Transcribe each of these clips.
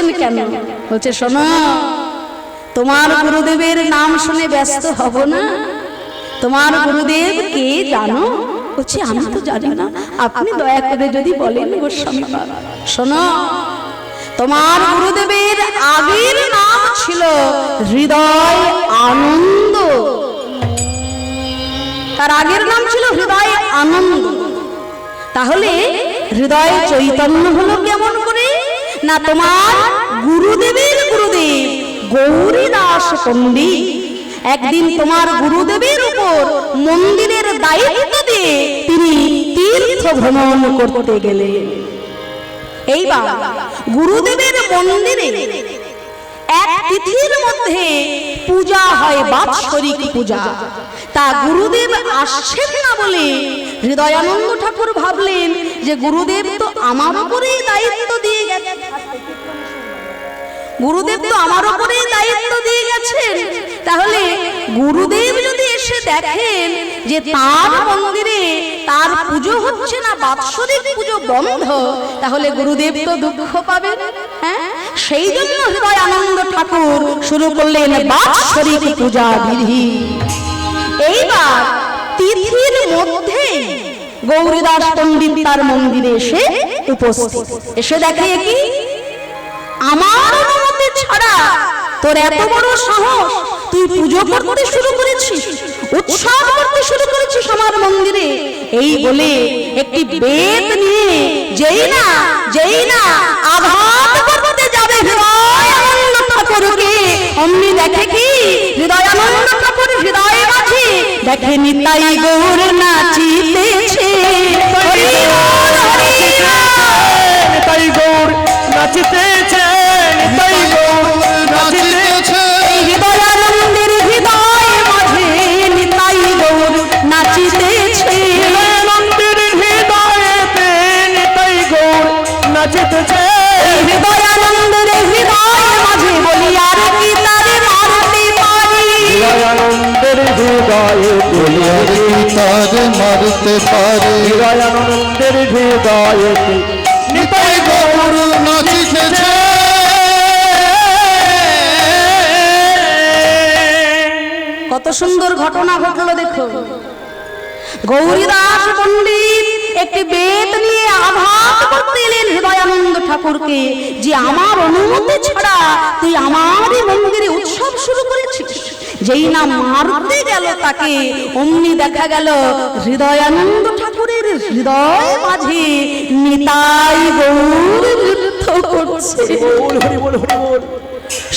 আসছেন কেন? বলছে শোনো, তোমার গুরুদেবের নাম শুনে ব্যস্ত হব না। তোমার গুরুদেব কে জানো? বলছি আমি তো জানি না, আপনি দয়া করে যদি বলেন গোস্বামী বাবা। শোনো, তোমার গুরুদেবের আগের নাম ছিল হৃদয় আনন্দ। তার আগের নাম ছিল হৃদয় আনন্দ। তাহলে হৃদয় চৈতন্য হলো কেমন করে? না, তোমার গুরুদেবের গুরুদেব গৌরীদাস পণ্ডিত একদিন তোমার গুরুদেবের উপর মন্দিরের দায়িত্ব দিয়ে তিনি তীর্থ ভ্রমণ করতে গেলেন। এইবার গুরুদেবের মন্দিরে এক তিথির মধ্যে পূজা হয়, বাৎসরিক পূজা। তা গুরুদেব আসছেন না বলে হৃদয়ানন্দ ঠাকুর ভাবলেন যে গুরুদেব তো আমার উপরেই দায়িত্ব দিয়ে গেছেন, গুরুদেব তো আমার উপরেই দায়িত্ব দিয়ে গেছেন। তাহলে গুরুদেব যদি এসে দেখেন যে তার মন্দিরে তার পুজো হচ্ছে না, বাৎসরিক পুজো বন্ধ, তাহলে গুরুদেব তো দুঃখ পাবেন। হ্যাঁ, সেই জন্য হৃদয়ানন্দ ঠাকুর শুরু করলেন বাৎসরিক পূজা বিধি। এইবার তিথির মধ্যে গৌরীদাস পণ্ডিত তার মন্দিরে এসে উপস্থিত। এসে দেখে কি, আমার অনুমতি ছাড়া তোর এত বড় সাহস, তুই পুজো করতে শুরু করেছিস, উৎসব করতে শুরু করেছিস আমার মন্দিরে। এই বলে একটি বেত নিয়ে যেই না আঘাত করতে যাবে হৃদয়ানন্দ ঠাকুরকে, অমনি দেখে কি হৃদয়ানন্দ ঠাকুর হৃদয়ে মাঝে দেখে নিতাই গৌর নাচিতেছে, নিতাই গৌর নাচিতেছে, নিতাই গৌর নাচিতেছে। হৃদয়ানন্দের হৃদয় মাঝে নিতাই গৌর নাচিতেছে, হৃদয়ানন্দের হৃদয়েতে নিতাই গৌর নাচিতেছে। হৃদয়ানন্দের হৃদয় মাঝে বলি আর কি তারে মারতে পারি, হৃদয়ানন্দের হৃদয়ে বলি আর কি তারে মারতে পারি। হৃদয়ানন্দের হৃদয়েতে নিতাই গৌর নাচিতেছে। কত সুন্দর ঘটনা ঘটলো দেখো। গৌরীদাস পণ্ডিত একটি বেত নিয়ে আঘাত করতে এলেন হৃদয়ানন্দ ঠাকুরকে, যে আমার অনুমতি ছাড়া তুই আমারই মন্দিরে উৎসব শুরু করেছিস। যেই না মারতে গেল তাকে, অমনি দেখা গেল হৃদয়ানন্দ ঠাকুরের হৃদয় মাঝে নিতাই গৌর নৃত্য করছে।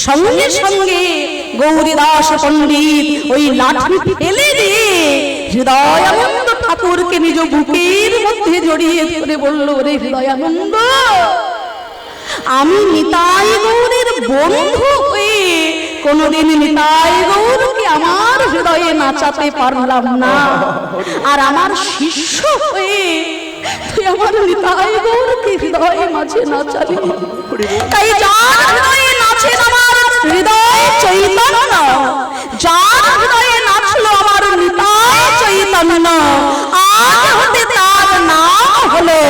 সঙ্গে সঙ্গে গৌরীদাস পণ্ডিত ওই লাঠি ফেলে দিয়ে হৃদয়ানন্দ ঠাকুরকে নিজ বুকের মধ্যে জড়িয়ে ধরে বলল, রে হৃদয়ানন্দ, আমি নিতাই গৌরের বন্ধু হয়ে কোনদিন নিতাই গৌরকে আমার হৃদয়ে নাচাতে পারলাম না, আর আমার শিষ্য হয়ে তুই আমার নিতাই গৌরকে হৃদয়ে মাঝে নাচালি। তাই যার হৃদয়ে নাচে আমার হৃদয় চৈতন্য, যার হৃদয়ে নাচলো আমার নিতাই চৈতন্য, আজ হতে তার নাম হলো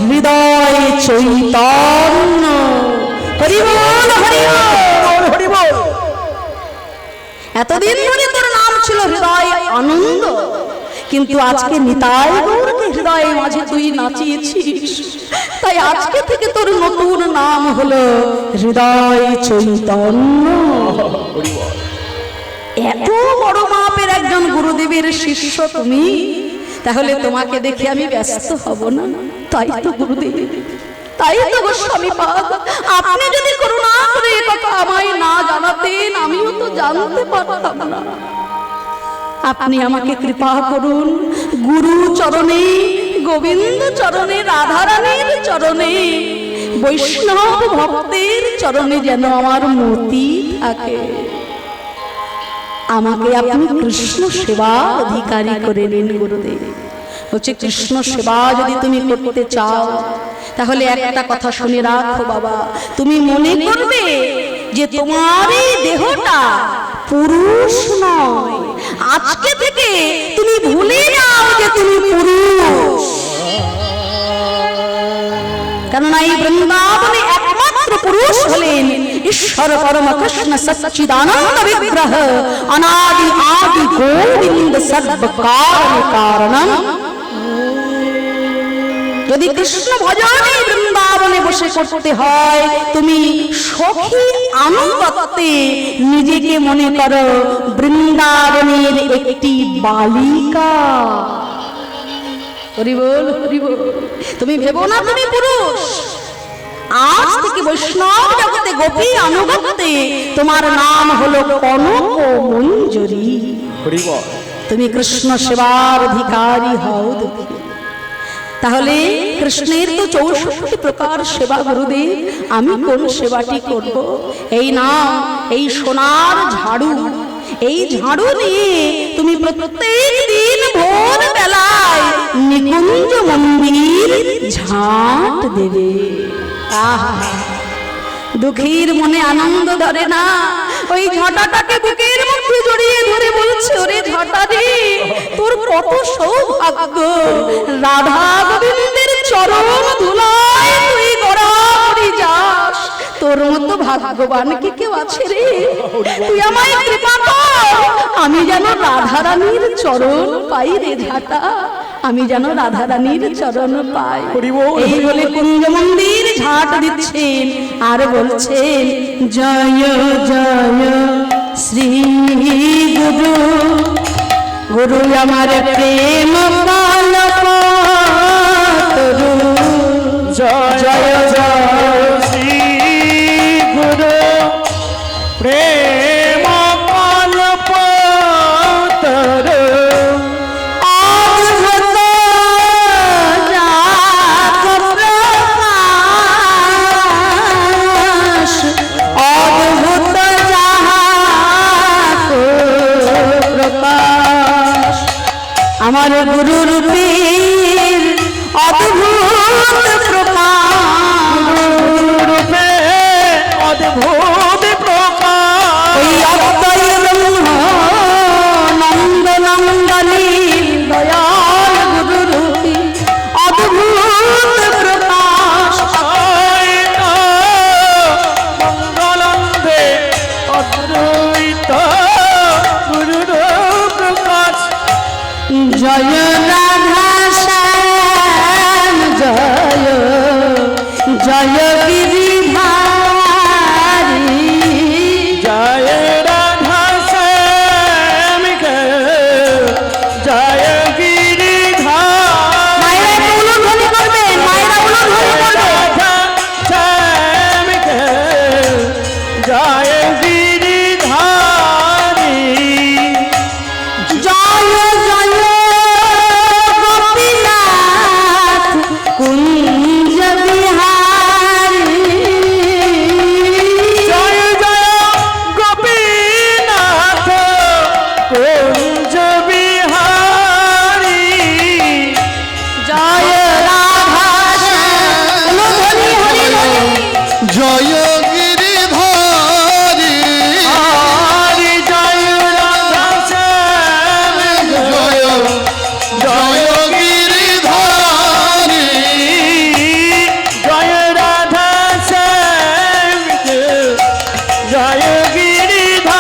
হৃদয় চৈতন্য। হরি বল, হরি বল, হরি বল। এতদিন ধরে তোর নাম ছিল হৃদয় আনন্দ, কিন্তু আজকে নিতাই গৌরকে হৃদয়ে মাঝে তুই নাচিয়েছিস, তাই আজকে থেকে তোর নতুন নাম হলো হৃদয় চৈতন্য। এত বড় মাপের একজন গুরুদেবের শিষ্য তুমি, তাহলে তোমাকে দেখে আমি ব্যস্ত হব না? তাই তো গুরুদেব, তাই তো গোস্বামী পাদ, আপনি যদি করুণা করে কথা আমায় না জানাতেন আমিও তো জানতে পারতাম না। আপনি আমাকে কৃপা করুন, গুরু চরণে, গোবিন্দ চরণে, রাধারানীর চরণে, বৈষ্ণব ভক্তের চরণে যেন আমার মতি থাকে। আমাকে আপনি কৃষ্ণ সেবা অধিকারী করে নিন গুরুদেব। হচ্ছে কৃষ্ণ সেবা যদি তুমি করতে চাও, তাহলে একটা কথা শুনে রাখো বাবা, তুমি মনে করবে যে তোমার এই দেহটা পুরুষ নয়, আজকে থেকে তুমি ভুলে যাও যে তুমি পুরুষ। কেননা এই বৃন্দাবনে একমাত্র পুরুষ হলেন ঈশ্বর পরম কৃষ্ণ সচ্চিদানন্দ বিগ্রহ অনাদি আদি গোবিন্দ সর্ব কারণ কারণম। যদি কৃষ্ণ ভজনে বৃন্দাবনে বসে করতে হয়, তুমি সখী আনুগত্যে নিজেকে মনে করো বৃন্দাবনের একটি বালিকা। হরি বল, হরি বল। তুমি ভেবো না তুমি পুরুষ। আজ থেকে বৈষ্ণব জগতে গোপী আনুগত্যে তোমার নাম হলো কনক মঞ্জুরি। হরি বল। তুমি কৃষ্ণ সেবার অধিকারী হও। তাহলে কৃষ্ণের তো 64 প্রকার সেবা গুরুদেব, আমি কোন সেবাটি করব? এই নাম, এই সোনার ঝাড়ু, এই ঝাড়ু নিয়ে তুমি প্রত্যেক দিন ভোর বেলায় নিকুঞ্জ মন্দির ঝাঁট দেবে। আহা, দুঃখীর মনে আনন্দ ধরে না, ওই ঝাঁটাটাকে বুকের মধ্যে জড়িয়ে ধরে বলছে, ওরে ঝাঁটা রে, তোর কত সৌভাগ্য, রাধা গোবিন্দের চরণ ধুলায় তুই গড়াগড়ি যাস। তোর মতো ভাগ্যবান কি কেউ আছে রে? তুই আমায় কৃপা কর, আমি যেন রাধা রানীর চরণ পাই রে ঝাঁটা, আমি যেন রাধা রানীর চরণ পাই। এই বলে কুঞ্জ মন্দির ঝাঁট দিচ্ছেন আর বলছেন, জয় জয় শ্রী গুরু, গুরু আমার প্রেম পালপতরু। জয় জয় শ্রী গুরু প্রেম কল্পতরু। অদ্ভুত জাত প্রকাশ, অদ্ভুত জাত প্রকাশ, আমার গুরু রূপের অদ্ভুত প্রকাশ, রূপে অদ্ভুত প্রকাশ। ওই অদ্বৈ ব্রহ্ম নন্দ নন্দনী দয়াল গুরু রূপী অদ্ভুত প্রকাশ। মঙ্গলন্দে অদ্বৈত গুরুর প্রকাশ। জয় রাধা শ্যাম, জয় জয় গিরিধারী, জয় রাধা শ্যাম জয় গিরিধার। মায়েরা একটু উলুধ্বনি করবেন, মায়েরা উলুধ্বনি করবেন। রাধা শ্যাম জয় গিরিধারী। জয় জয় গোপীনাথ কুঞ্জ বিহারী, জয় জয় গোপীনাথ কুঞ্জ বিহারী। জয় রাধা শ্যাম, উলুধ্বনি হরি হরি। জয় গিরিধারী, হরি জয় রাধা শ্যাম জয় জয় গিরিধারী, জয় রাধা শ্যাম জয় গিরিধারী।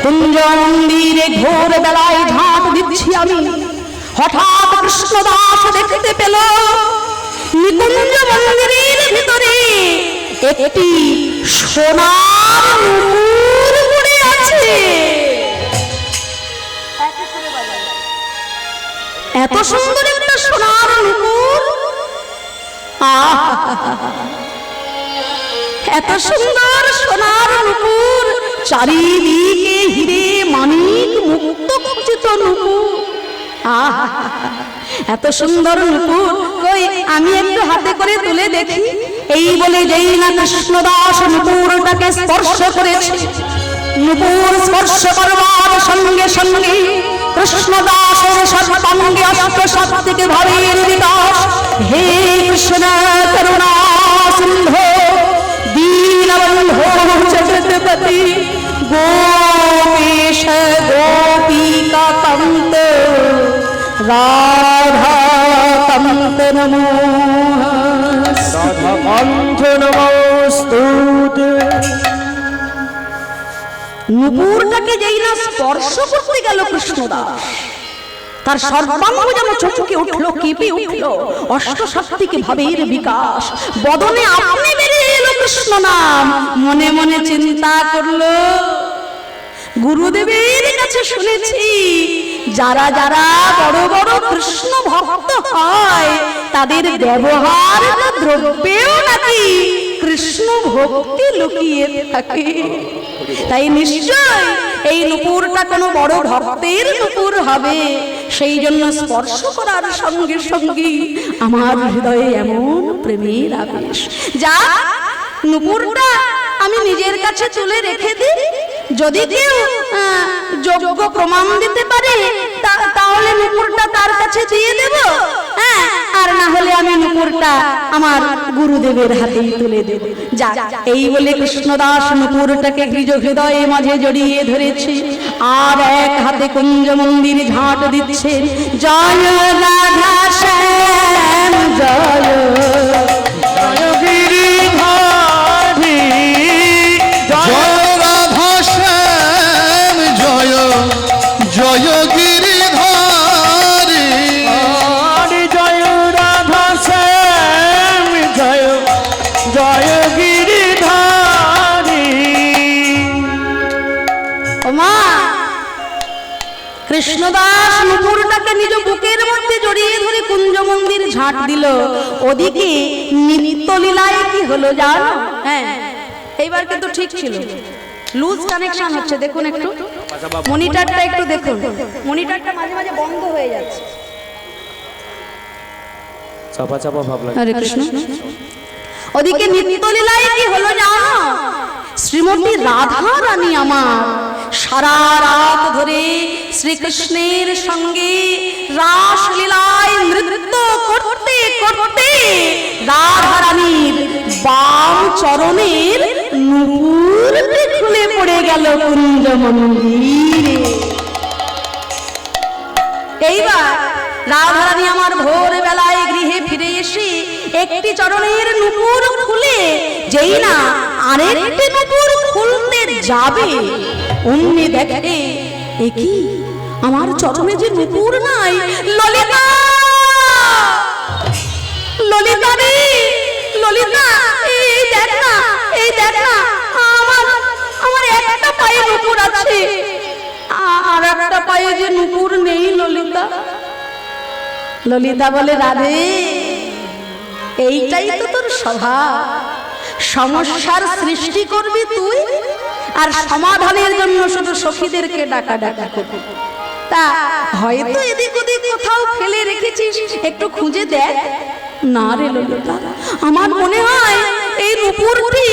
কুঞ্জ মন্দিরে ঘোর বেলায় ঝাঁট দিচ্ছি আমি, হঠাৎ কৃষ্ণদাস দেখতে পেল নিকুঞ্জ মন্দিরের ভিতরে একটি সোনার নুপুর পড়ে আছে। এত সুন্দর একটা সোনার নুপুর, এত সুন্দর সোনার নুপুর, চারিদিকে হিরে মানিক মুক্ত খচিত নুপুর। এত সুন্দর নুপুর, কই আমি একটু হাতে করে তুলে দেখি। এই বলে যেই না কৃষ্ণদাস নুপুরটাকে স্পর্শ করেছে, নুপুর স্পর্শ করবার সঙ্গে সঙ্গে কৃষ্ণদাসের সর্বাঙ্গে অষ্টশক্তিকে ভাবের বিকাশ। হে কৃষ্ণ করুণা সিন্ধু দীনবন্ধো জগৎপতি, গোপীশ গোপিকা কান্ত রাধা নুপুরটাকে যেই না স্পর্শ করতে গেল কৃষ্ণদাস, তার সর্বাঙ্গ যেন চমকে উঠলো, কেঁপে উঠলো, অষ্টশক্তিকে ভাবের বিকাশ, বদনে আপনি বেরিয়ে এলো কৃষ্ণ নাম। মনে মনে চিন্তা করলো, গুরুদেবের কাছে শুনেছি যারা যারা বড় বড় কৃষ্ণ ভক্ত হয় তাদের ব্যবহার দ্রব্যেও নাকি কৃষ্ণ ভক্তি লুকিয়ে থাকে। তাই নিশ্চয় এই নুপুরটা কোনো বড় ভক্তের নুপুর হবে। সেই জন্য স্পর্শ করার সঙ্গে সঙ্গে আমার হৃদয়ে এমন প্রেমের আবেশ, যা নুপুরটা আমি নিজের কাছে তুলে রেখে দিই। যদি কেউ যোগ্য প্রমাণ দিতে পারে তাহলে নুপুরটা তার কাছে দিয়ে দেব, হ্যাঁ, আর না হলে আমি নুপুরটা আমার গুরুদেবের হাতেই তুলে দেব। যা, এই বলে কৃষ্ণদাস নুপুরটাকে নিজ হৃদয়ে মাঝে জড়িয়ে ধরেছে, আর এক হাতে কুঞ্জ মন্দির ঝাঁট দিচ্ছে। জয় রাধা শ্যাম জয়, জয় গিরিধারী, জয় রাধা শ্যাম জয়, জয় গিরিধারী। জয় রাধা শ্যাম জয়, জয় গিরিধারী। ওমা, কৃষ্ণদাস নুপুরটাকে নিজ বুকের মধ্যে জড়িয়ে ধরে কুঞ্জ মন্দির ঝাঁট দিল। ওদিকে নিত্যলীলায় কি হলো জানো? হ্যাঁ, এইবার কিন্তু ঠিক ছিল, লুজ কানেকশন হচ্ছে। দেখুন একটু মনিটরটা, একটু দেখুন মনিটরটা মাঝে মাঝে বন্ধ হয়ে যাচ্ছে। চাপা চাপা ভাব লাগে। হরে কৃষ্ণ। ওদিকে নিত্যলীলায় কি হলো জানো? শ্রীমতী রাধা রানী আমার সারা রাত ধরে শ্রীকৃষ্ণের সঙ্গে রাসলীলায় নৃত্য করতে করতে রাধা রানীর বাম চরণের নুপুরটি খুলে পড়ে গেল কুঞ্জ মন্দিরে। এইবার রাধা রানী আমার ভোর বেলায় গৃহে ফিরে এসে একটি চরণের নুপুর খুলে যেই না আরেকটি নুপুর খুলতে যাবে, অমনি দেখে এ কি, আমার চরণে যে নুপুর নাই। ললিতা, ললিতা রে, ললিতা, এই দেখ না, এই দেখ না, আমার একটা পায়ে নুপুর আছে, আর একটা পায়ে যে নুপুর নেই। ললিতা, ললিতা বলে, রাধে, এইটাই তো তোর স্বভাব, সমস্যার সৃষ্টি করবি তুই, আর সমাধানের জন্য শুধু সখীদেরকে ডাকা ডাকা করবি। তা হয়তো এদিক ওদিক কোথাও ফেলে রেখেছিস, একটু খুঁজে দেখ। না রে ললিতা, আমার মনে হয় এই নুপুরটি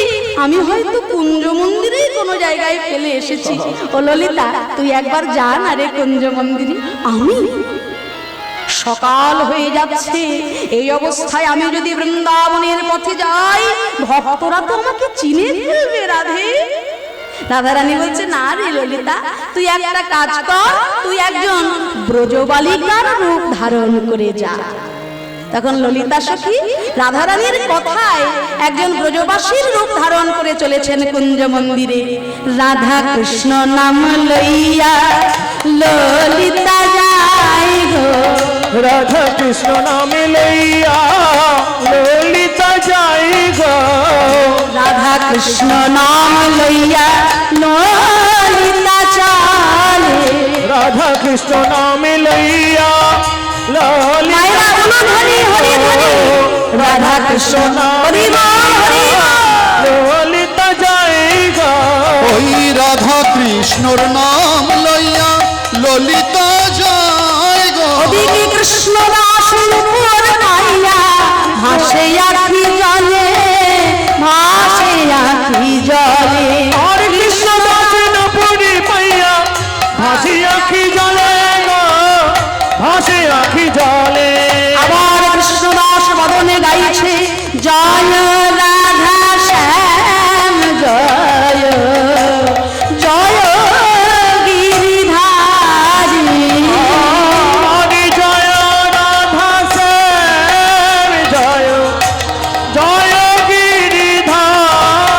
আমি হয়তো কুঞ্জ মন্দিরে কোনো জায়গায় ফেলে এসেছি। ও ললিতা, তুই একবার যা না রে কুঞ্জ মন্দিরে। আমি? সকাল হয়ে যাচ্ছে, এই অবস্থায় আমি যদি বৃন্দাবনের পথে যাই ভক্তরা তো আমাকে চিনে ফেলবে। রাধে, রাধারানী বলছে, না রে ললিতা, তুই একটা কাজ কর, তুই একজন ব্রজবালিকার রূপ ধারণ করে যা। তখন ললিতা সখী রাধারানীর কথায় একজন ব্রজবাসীর রূপ ধারণ করে চলেছেন কুঞ্জ মন্দিরে। রাধা কৃষ্ণ নাম লইয়া ললিতা যায় গো, রাধা কৃষ্ণ নামে লইয়া ললিতা যাই গো, রাধা কৃষ্ণ নাম লইয়া ললিতা চলে। রাধা কৃষ্ণ নামে লইয়া মায়েরা বলো ধরি হরি ধরি, রাধা কৃষ্ণ হরি বল হরি বল। ললিতা যাই গো, ওই রাধা কৃষ্ণর নাম লইয়া ললিতা যায় গো। ওদিকে কৃষ্ণ দাস নুপুর পাইয়া ভাসে আখি জলে, ভাসে আখি জলে। আর কৃষ্ণ দাস নুপুরি পাইয়া ভাসি আখি জলে গো, ভাসি আখি জলে। আবার কৃষ্ণ দাস বদনে গাইছে, জয় রাধা শ্যাম জয়, জয় গিরিধারী। আরে জয় রাধা শ্যাম জয়, জয় গিরিধারী।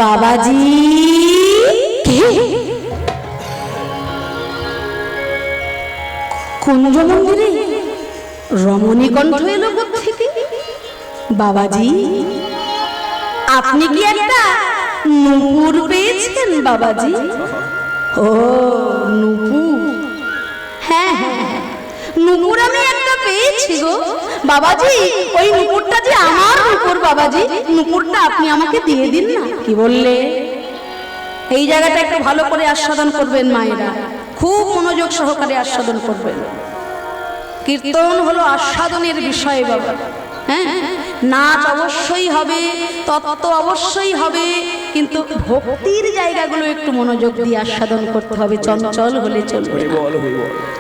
বাবাজি কে? কুঞ্জ মন্দিরে রমণী কণ্ঠ এলো থেকে। বাবাজি আপনি কি একটা নূপুর পেয়েছেন বাবাজি? ও নূপুর, হ্যাঁ হ্যাঁ নূপুর আমি একটা পেয়েছি গো বাবাজি। ওই নূপুরটা যে আমার নূপুর বাবাজি, নূপুরটা আপনি আমাকে দিয়ে দিন না। কি বললে? এই জায়গাটা একটু ভালো করে আস্বাদন করবেন মায়েরা, খুব মনোযোগ সহকারে আস্বাদন করবেন। কীর্তন হলো আস্বাদনের বিষয় বাবা। হ্যাঁ, নাচ অবশ্যই হবে, তত্ত্ব অবশ্যই হবে, কিন্তু ভক্তির জায়গাগুলো একটু মনোযোগ দিয়ে আস্বাদন করতে হবে, চঞ্চল হলে চলবে না।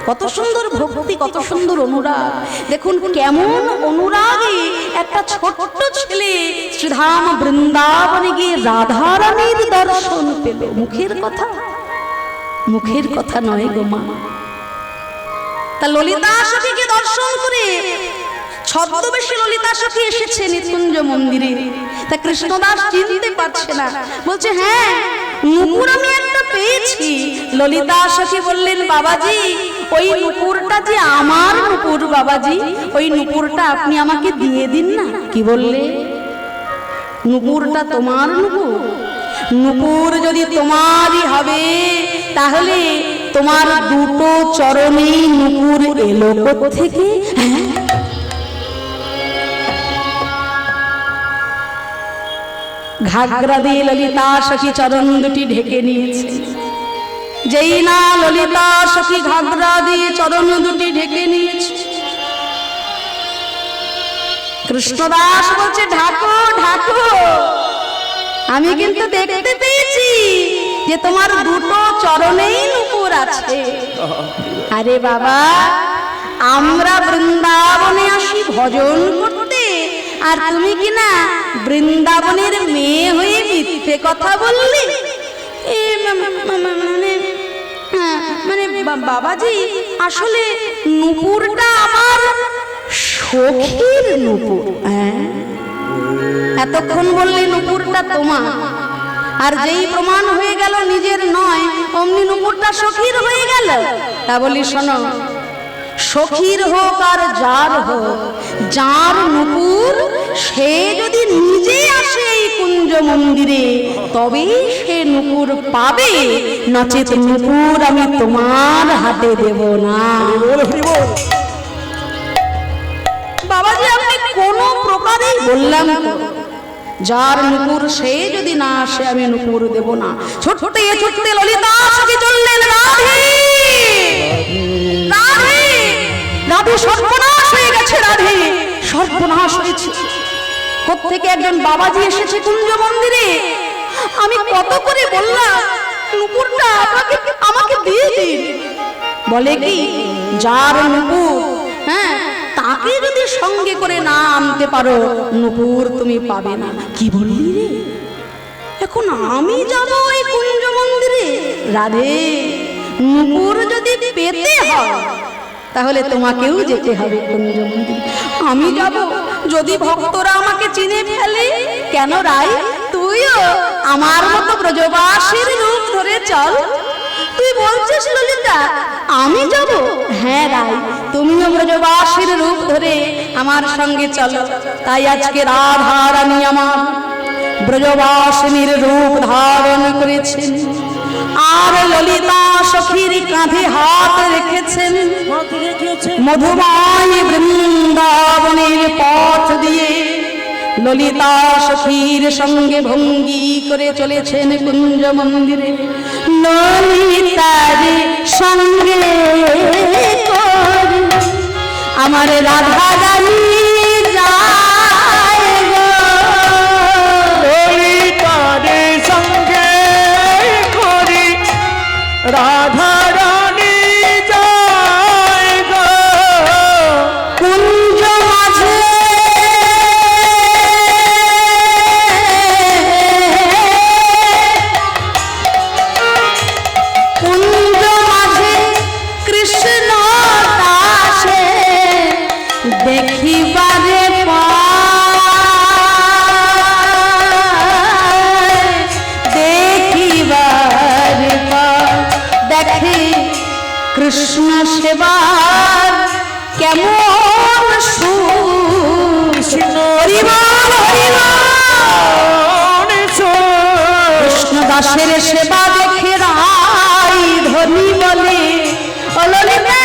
কত সুন্দর ভক্তি, কত সুন্দর অনুরাগ। দেখুন কেমন অনুরাগে একটা ছোট্ট ছেলে শ্রীধাম বৃন্দাবনে গিয়ে রাধারানীর দর্শন পেল। মুখের কথা, মুখের কথা নয় গো মা। তা ললিতা সখীকে দর্শন করে ছদ্মবেশে ললিতা সখী এসেছে নিকুঞ্জ মন্দিরে। তা কৃষ্ণদাস চিনতে পারছে না, বলছে হ্যাঁ নূপুর আমি একটা পেয়েছি। ললিতা সখী বললেন বাবাজি ওই নূপুরটা যে আমার নূপুর বাবাজি, ওই নূপুরটা আপনি আমাকে দিয়ে দিন না। কি বললে? নূপুরটা তোমার নূপুর? নূপুর যদি তোমারই হবে তাহলে তোমার দুটো চরণে নূপুর এলো কোত্থেকে? ঘাগরা দিয়ে ললিতা সখী চরণ দুটি ঢেকে নিয়েছে। যেই না ললিতা সখী ঘাগরা দিয়ে চরণ দুটি ঢেকে নিয়েছে, কৃষ্ণদাস বলছে ঢাকো ঢাকো, আমি কিন্তু দেখতে পেয়েছি যে তোমার দুটো চরণেই নূপুর আছে। আরে বাবা আমরা বৃন্দাবনে আসি ভজন করতে, আর তুমি কি না বৃন্দাবনের মেয়ে হয়ে মিথ্যে কথা বললি? মানে বাবাজি আসলে নূপুরটা আমার সখীর নূপুর। এতক্ষণ বললে নূপুরটা তোমার, আর যেই প্রমাণ হয়ে গেল নিজের নয় অমনি নূপুরটা সখীর হয়ে গেল। তা বলি শোনো, সখীর হোক আর যার হোক, যার নূপুর সে যদি নিজে আসে এই কুঞ্জ মন্দিরে তবেই সে নূপুর পাবে, নচেত নূপুর আমি তোমার হাতে দেব না। বাবাজি আপনি কোন প্রকারে বললাম যার নূপুর সে যদি না আসে আমি নূপুর দেব না। ছুটতে ছুটতে ললিতা সখী চললেন রাধে রাধে রাধে, সর্বনাশ হয়ে গেছে, রাধে সর্বনাশ হয়েছে। কোত্থেকে একজন বাবাজি এসেছে কুঞ্জ মন্দিরে। আমি কত করে বললাম নূপুরটা আমাকে দিয়ে দিন, বলে কি যার নূপুর হ্যাঁ তাকে যদি সঙ্গে করে না আনতে পারো নূপুর তুমি পাবে না। কি বললি রে? এখন আমি যাব ওই কুঞ্জ মন্দিরে? রাধে নূপুর যদি পেতে হয় তাহলে তোমাকেও যেতে হবে কুঞ্জ মন্দিরে। আমি যাব যদি ভক্তরা আমাকে চিনে ফেলে? কেন রাই, তুইও আমার মতো ব্রজবাসীর রূপ ধরে চল। তুই বলছিস ললিতা আমি যাব? হ্যাঁ রাই, তুমিও ব্রজবাসীর রূপ ধরে আমার সঙ্গে চলো। তাই আজকে রাধা রানী আমার ব্রজবাসিনীর রূপ ধারণ করেছেন, আর ললিতা সখীর কাঁধে হাত রেখেছেন। মধুময় বৃন্দাবনের পথ দিয়ে ললিতা সখীর সঙ্গে ভঙ্গি করে চলেছেন কুঞ্জ মন্দিরে। ললিতার সঙ্গে আমার রাধা রানী যায় গো, ললিতার সঙ্গে করি রাধা রানী যায় গো, কুঞ্জ মাঝে কুঞ্জ মাঝে কৃষ্ণ দাসে দেখিব দাসের সেবা দেখে রাই ধনী বলে, ও ললিতা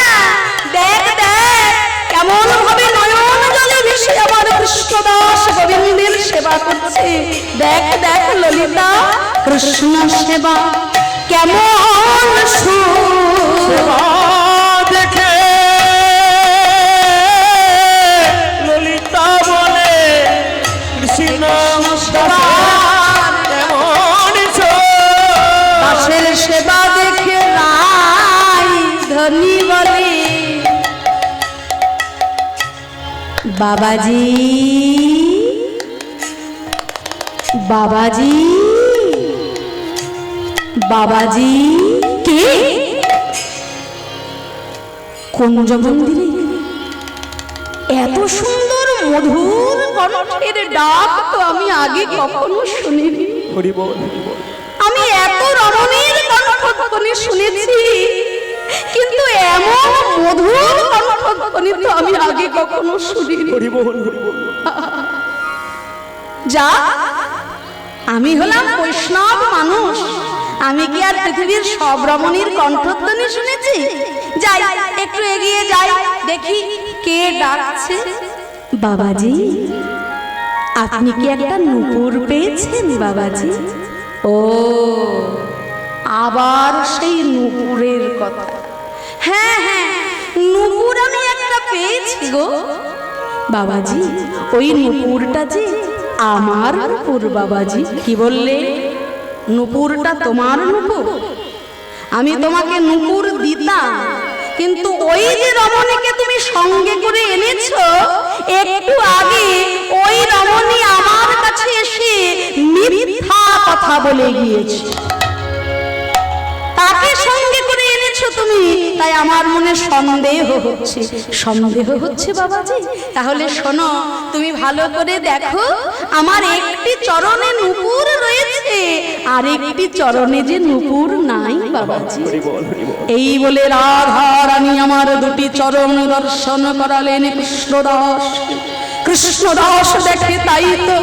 দেখ দেখ কেমন ভাবে নয়ন জলে ভেসে আমার কৃষ্ণ দাস গোবিন্দের সেবা করছে। দেখ দেখ ললিতা কৃষ্ণ সেবা কেমন সেবা দেখে ললিতা বলে কৃষ্ণ সেবা কেমন দাসের সেবা দেখে রাই ধনী বলে, বাবাজি বাবাজি বাবাজি। কে? কুঞ্জ মন্দিরে এত সুন্দর মধুর কণ্ঠের ডাক তো আমি আগে কখনো শুনিনি। হরি বল হরি বল। আমি এত রমণীর কণ্ঠধ্বনি শুনেছি, কিন্তু এমন মধুর কণ্ঠধ্বনি তো আমি আগে কখনো শুনিনি। হরি বল হরি বল। যা, আমি হলাম বৈষ্ণব মানুষ, আমি কি আর পৃথিবীর সব রমণীর কণ্ঠধ্বনি শুনেছি? যাই একটু এগিয়ে যাই, দেখি কে ডাকছে। বাবাজি আপনি কি একটা নূপুর পেয়েছেন বাবাজি? ও আবার সেই নূপুরের কথা। হ্যাঁ হ্যাঁ নূপুর আমি একটা পেয়েছি গো বাবাজি। ওই নূপুরটা যে আমার নূপুর বাবাজি। কি বললে? নূপুরটা তোমার নূপুর? আমি তোমাকে নূপুর দিতাম, কিন্তু ওই যে রমণীকে তুমি সঙ্গে করে এনেছো, একটু আগে ওই রমণী আমার কাছে এসে মিথ্যা কথা বলে গিয়েছে। তাকে সঙ্গে করে এনেছো তুমি, তাই আমার মনে সন্দেহ হচ্ছে। সন্দেহ হচ্ছে বাবাজি? তাহলে শোনো, তুমি ভালো করে দেখো, আমার একটি চরণে নূপুর রয়েছে, আর একটি চরণে যে নূপুর নাই বাবাজি। হরি বল হরি বল। এই বলে রাধা রানী আমার দুটি চরণ দর্শন করালেন কৃষ্ণদাস। কৃষ্ণদাস দেখে তাই তো,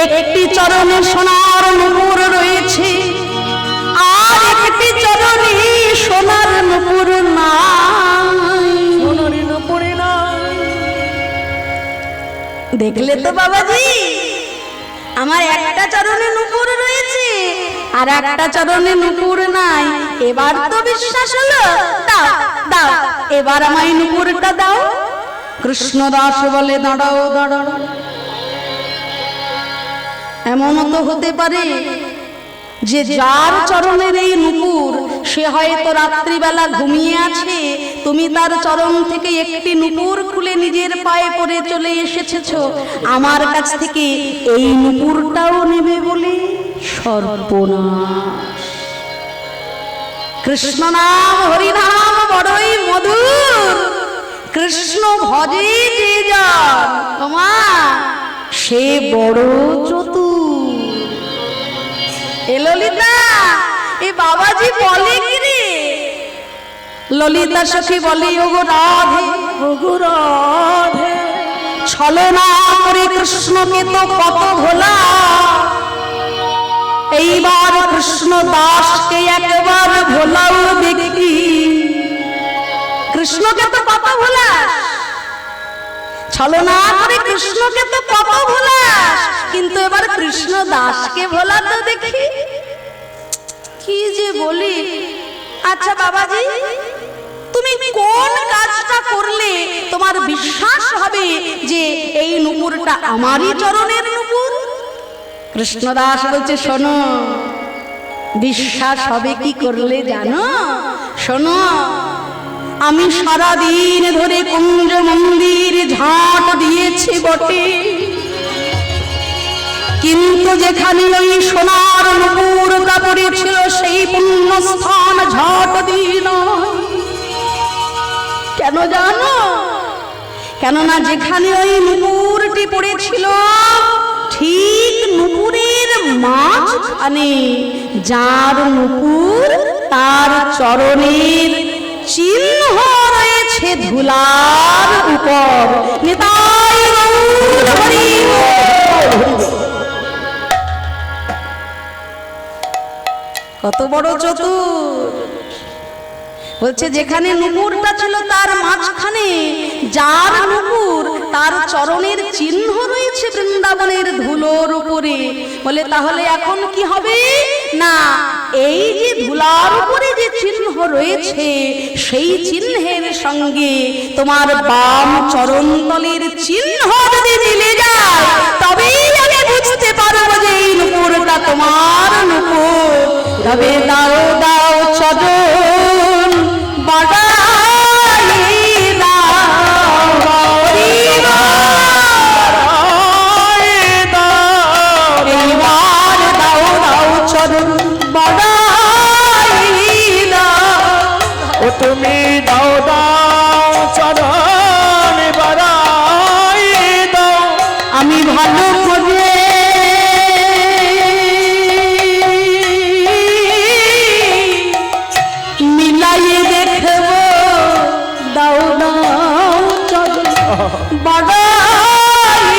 একটি চরণে সোনার নূপুর রয়েছে, আর একটি চরণে সোনার নূপুর নাই। সোনারি নূপুরে না। দেখলে তো বাবাজি, আমার একটা চরণে নূপুর রয়েছে আর একটা চরণে নূপুর নাই। এবার তো বিশ্বাস হলো? দাও দাও, এবার আমায় নূপুরটা দাও। কৃষ্ণদাস বলে, দাঁড়াও দাঁড়াও, এমনও তো হতে পারে যে যার চরণের এই নূপুর সে হয়তো রাত্রিবেলা ঘুমিয়ে আছে, তুমি তার চরণ থেকে একটি নূপুর খুলে নিজের পায়ে পরে চলে এসেছো, আমার কাছ থেকে এই নূপুরটাও নেবে বলে। সর্বনাশ! কৃষ্ণ নাম হরি নাম বড়ই মধুর, কৃষ্ণ ভজে যে জন তোমার সে বড় চতুর। এ ললিতা, এ বাবাজি বলে কি রে? ললিতা সখী বলে, ওগো রাধে ওগো রাধে, ছলনা করে কৃষ্ণকে তো কত ভোলা, এইবার কৃষ্ণ দাসকে একবার ভোলাও দেখি। কৃষ্ণকে তো কত ভোলাস, ছলনা করে কৃষ্ণকে তো কত ভোলাস, কিন্তু এবার কৃষ্ণ দাসকে ভোলা তো দেখি। কি যে বলি! আচ্ছা বাবাজি, তুমি কোন কাজটা করলে তোমার বিশ্বাস হবে যে এই নূপুরটা আমারই চরণের নূপুর? কৃষ্ণদাস বলছে, শোনো, বিশ্বাস হবে কি করলে জানো? শোনো, আমি সারাদিন ধরে কুঞ্জ মন্দির ঝাঁট দিয়েছি বটে, কিন্তু যেখানে ওই সোনার নূপুরটা পড়েছিল সেই পুণ্যস্থান ঝাঁট দিই না। কেন জানো? কেননা যেখানে ওই নূপুরটি পড়েছিল ঠিক নূপুরের মাঝখানে যার নূপুর তার চরণের চিহ্ন রয়েছে ধুলার উপর। নিতাই গৌর হরি বল। কত বড় চতুর। বলছে যেখানে নুপুরটা ছিল তার মাঝখানে যার নুপুর তার চরণের চিহ্ন রয়েছে বৃন্দাবনের ধুলোর উপরে। বলে তাহলে এখন কি হবে না, এই যে ধুলার উপরে যে চিহ্ন রয়েছে সেই চিহ্নের সঙ্গে তোমার বাম চরণতলের চিহ্ন যদি মিলে যায় তবেই আমি বুঝতে পারবো যে এই নুপুরটা তোমার নুপুর। তবে দাও দাও চরণ বাড়াই দাও, এইবার দাও দাও চরণ বাড়াই দাও। ও তুমি দাও দাও চরণ বাড়াই দাও, আমি ভালো করে মিলাইয়ে দেখব, দাও দাও চরণ বাড়াই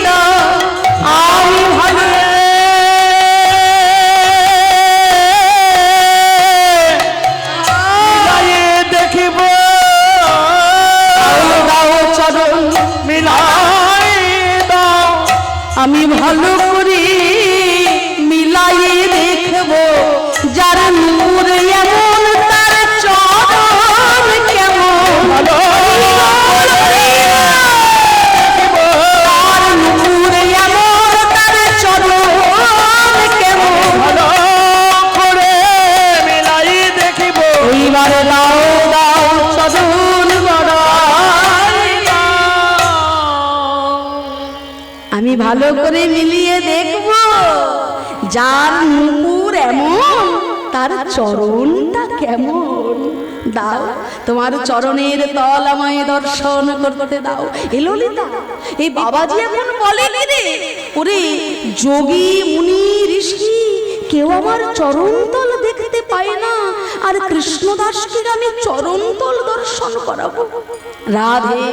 দাও। আমি ভালো দেখিব দাও চরণ মিলাই দাও, আমি ভালো করে মিলাইয়ে দেখব, যার নূর এমন তার চরণ কেমন। তার নূর এমন তার চরণ কেমন। ভালো করে মিলাই দেখিব, এইবার দাও দাও চরণ বাড়াই দাও। আমি ভালো করে মিলিয়ে দেখব, যার নুপুর এমন তার চরণটা কেমন। দাও তোমার চরণের তল আমায় দর্শন করতে দাও। এ ললিতা, এই বাবাজি এখন বলে কি রে, ওরে যোগী মুনি ঋষি কেউ আমার চরণতল দেখতে পায় না, আর কৃষ্ণদাসকে আমি চরণতল দর্শন করাবো। রাধে,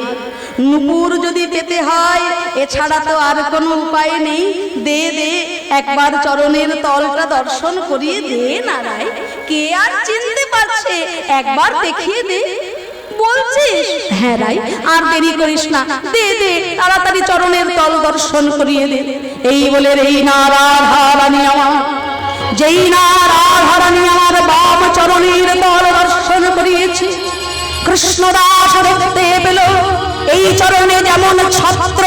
নুপুর যদি পেতে হয় এছাড়া তো আর কোনো উপায় নেই। দে দে একবার চরণের তলটা দর্শন করিয়ে দে না রাই, কে আর চিনতে পারছে, একবার দেখিয়ে দে। বলছিস? হ্যাঁ রাই, আর দেরি করিস না, দে দে তাড়াতাড়ি চরণের তল দর্শন করিয়ে দে। এই বলে এই না রাধারানী আমার, যেই না রাধারানী আমার বাম চরণের তল দর্শন করিয়েছে, কৃষ্ণদাস দেখতে পেল এই চরণে যেমন ছত্র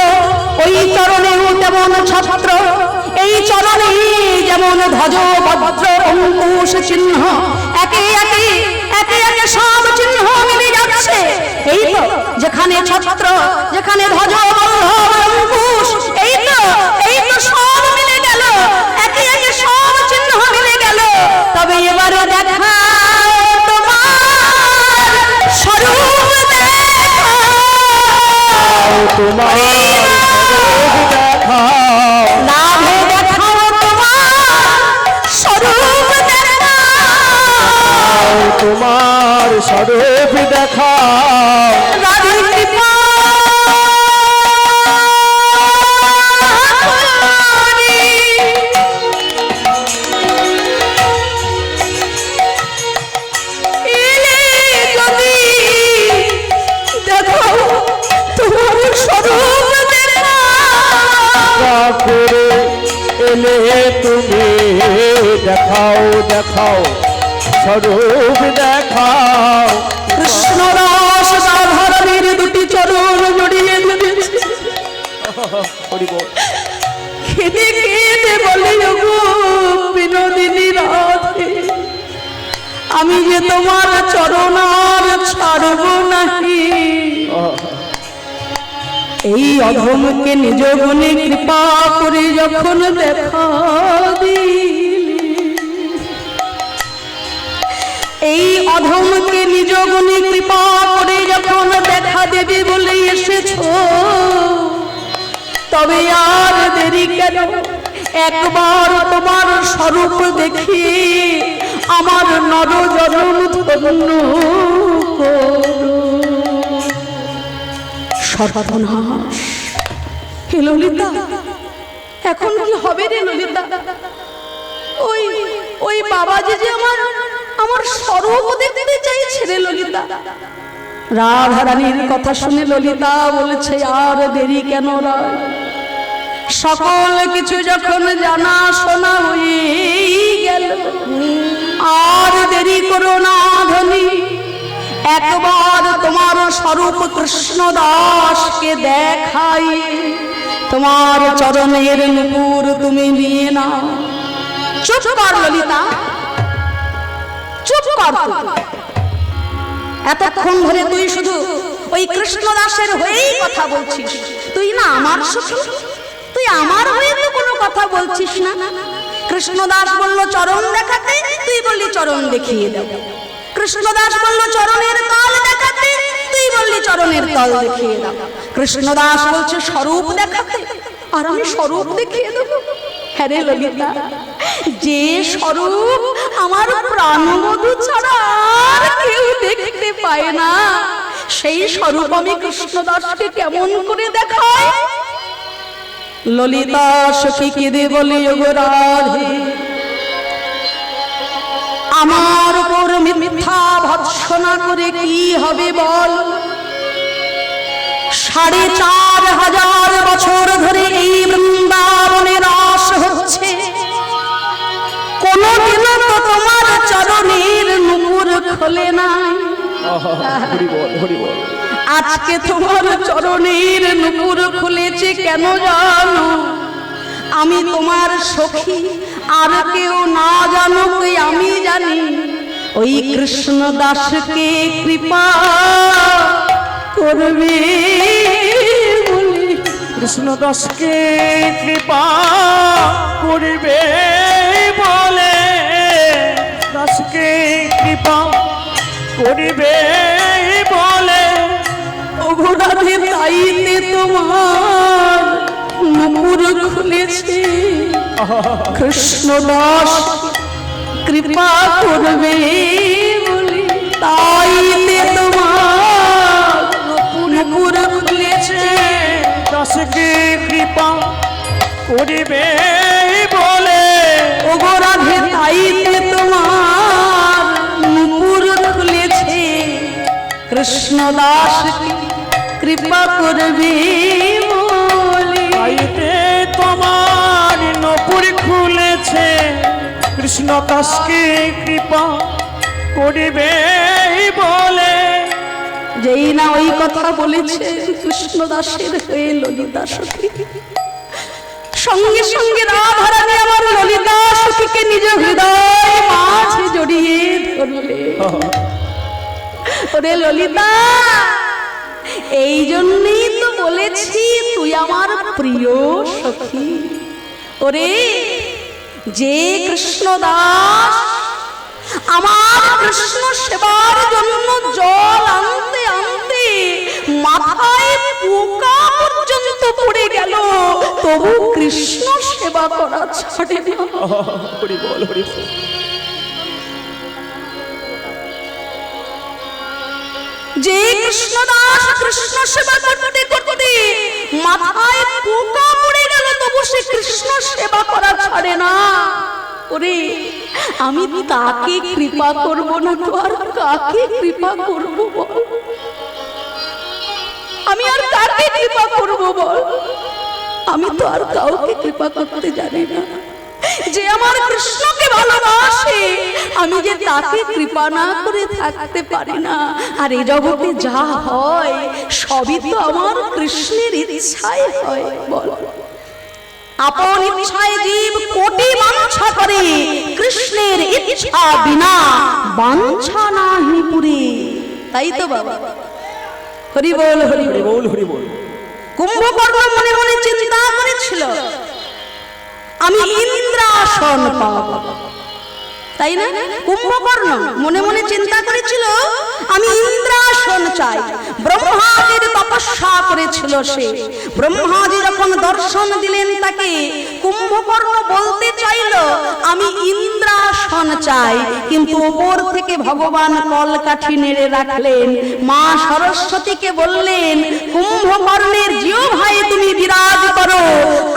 ওই চরণেও তেমন ছত্র, এই চরণে যেমন ধ্বজ বজ্র অঙ্কুশ চিহ্ন, একে একে একে একে সব চিহ্ন মিলে যাচ্ছে। এই তো যেখানে ছত্র, যেখানে ধ্বজ অঙ্কুশ, এই তো সব মিলে গেল, একে একে সব চিহ্ন মিলে গেল। তবে এবারে দেখা স্বরূপ দেখাও, তোমার দেখাও, লাভে দেখাও তোমার স্বরূপ দেখাও, তোমার স্বরূপ দেখাও। রাধে কৃপা করি। এলে যদি দেখাও তোমার স্বরূপ দেখাও, করে এলে তুমি দেখাও দেখাও স্বরূপ দেখাও। কৃষ্ণদাস রাধারানীর দুটি চরণ জড়িয়ে ধরেছে, কেঁদে কেঁদে বলে ওগো বিনোদিনী রাধে, আমি যে তোমার চরণ আর ছাড়ব নাহি। এই অধমকে নিজ গুণে কৃপা করে যখন দেখা দিলি, এই অধমকে নিজ গুণে কৃপা করে যখন দেখা দেবে বলে এসেছো, তবে আর দেরি কেন, একবার তোমার স্বরূপ দেখি আমার নরজনন ধন্য করো। সর্বনাশ, হে ললিতা, এখন কি হবে রে ললিতা? ওই ওই ওই বাবাজি যে আমার স্বরূপ দেখতে চাইছে রে ললিতা। রাধা রানীর কথা শুনে ললিতা বলেছে, আর দেরি কেন রায়, সকল কিছু যখন জানা শোনা হয়ে গেল, আর দেরি করো না ধনী, একবার তোমার স্বরূপ কৃষ্ণ দাসকে দেখাই, তোমার চরণের নূপুর তুমি নিয়ে নাও। চুপ কর ললিতা, চুপ কর। এতক্ষণ ধরে তুই শুধু ওই কৃষ্ণ দাসের হয়েই কথা বলছিস। তুই না আমার সখী, তুই আমার হয়ে তো কোনো কথা বলছিস না। কৃষ্ণ দাস বলল চরণ দেখাতে, তুই বললি চরণ দেখিয়ে দাও। কৃষ্ণ দাস বলল চরণের তল দেখাতে, তুই বললি চরণের তল দেখিয়ে দাও। কৃষ্ণ দাস বলছে স্বরূপ দেখাতে, আর আমি স্বরূপ দেখিয়ে দেব। হ্যাঁ রে ললিতা, যে স্বরূপ আমার প্রাণবধূ ছাড়া আর কেউ দেখতে পায় না, সেই স্বরূপ আমি কৃষ্ণ দাসকে কেমন করে দেখাই? ললিতা সখী কেঁদে বলে, ওগো রাধে, আমার উপর মিথ্যা ভৎসনা করে কি হবে বল? ৪,৫০০ বছর ধরে এই বৃন্দাবনে রাস হচ্ছে, কোনদিনও তো তোমার চরণের নূপুর খোলে নাই। আজকে তোমার চরণের নূপুর খুলেছে কেন জানো? আমি তোমার সখী, আর কেউ না জানুক আমি জানি। ওই কৃষ্ণ দাসকে কৃপা করবে বলে, কৃষ্ণ দাসকে কৃপা করবে বলে, দাসকে কৃপা করবে বলে, ওগো রাধে তাইতে তোমার নূপুর খুলেছে। কৃষ্ণ দাস কৃপা করবে বলে, তাইতে তোমার নূপুর খুলেছে। দাসকে কৃপা করবে বলে, ওগো রাধে তাইতে তোমার নূপুর খুলেছে। কৃষ্ণ দাস কৃপা করবে বলে, তাইতে তোমার নূপুর খুলেছে। কৃষ্ণ দাসকে কৃপা করবে বলে। যেই না ওই কথা বলেছে কৃষ্ণ দাসের হয়ে ললিতা সখী, সঙ্গে সঙ্গে রাধা রানী আমার ললিতা সখীকে নিজ হৃদয় মাঝে জড়িয়ে ধরলে। ওরে ললিতা, এই জন্যই তো বলেছি তুই আমার প্রিয় সখী। ওরে, যে কৃষ্ণ দাস আমার কৃষ্ণ সেবার জন্য জল আনতে আনতে মাথায় পোকা পর্যন্ত পড়ে গেল, তবু কৃষ্ণ সেবা করা ছাড়ে না। হরি বল, হরি বল। যে কৃষ্ণ দাস কৃষ্ণ সেবা করতে করতে মাথায় পোকা পড়ে গেল, তবু সে কৃষ্ণ সেবা করা ছাড়ে না। ওরে, আমি তাকে কৃপা করব না তো আর কাকে কৃপা করব বল? আমি আর কাকে কৃপা করব বল? আমি তো আর কাউকে কৃপা করতে জানি না। যে আমার কৃষ্ণকে ভালোবাসে, আমি যে তাকে কৃপা না করে থাকতে পারি না। আর এই জগতে যা হয় সবই তো আমার কৃষ্ণের ইচ্ছায় হয় বল। আপন ইচ্ছায় জীব কোটি বাঞ্ছা করে, কৃষ্ণের ইচ্ছা বিনা বাঞ্ছা নাহি পুরে। তাই তো বাবা, হরি বল, হরি বল, হরি বল। কুম্ভকর্ণ মনে মনে চিন্তা করেছিল আমি ইন্দ্রাসন পাব, তাই না? কুম্ভকর্ণ মনে মনে চিন্তা করেছিল আমি ইন্দ্রাসন চাই। ব্রহ্মাজির তপস্যা করেছিল সে। ব্রহ্মাজি যখন দর্শন দিলেন তাকে, কুম্ভকর্ণ বলতে চাইল আমি ইন্দ্রাসন চাই, কিন্তু উপর থেকে ভগবান কলকাঠি নেড়ে রাখলেন। মা সরস্বতীকে বললেন, কুম্ভকর্ণের জিও ভাই তুমি বিরাজ করো,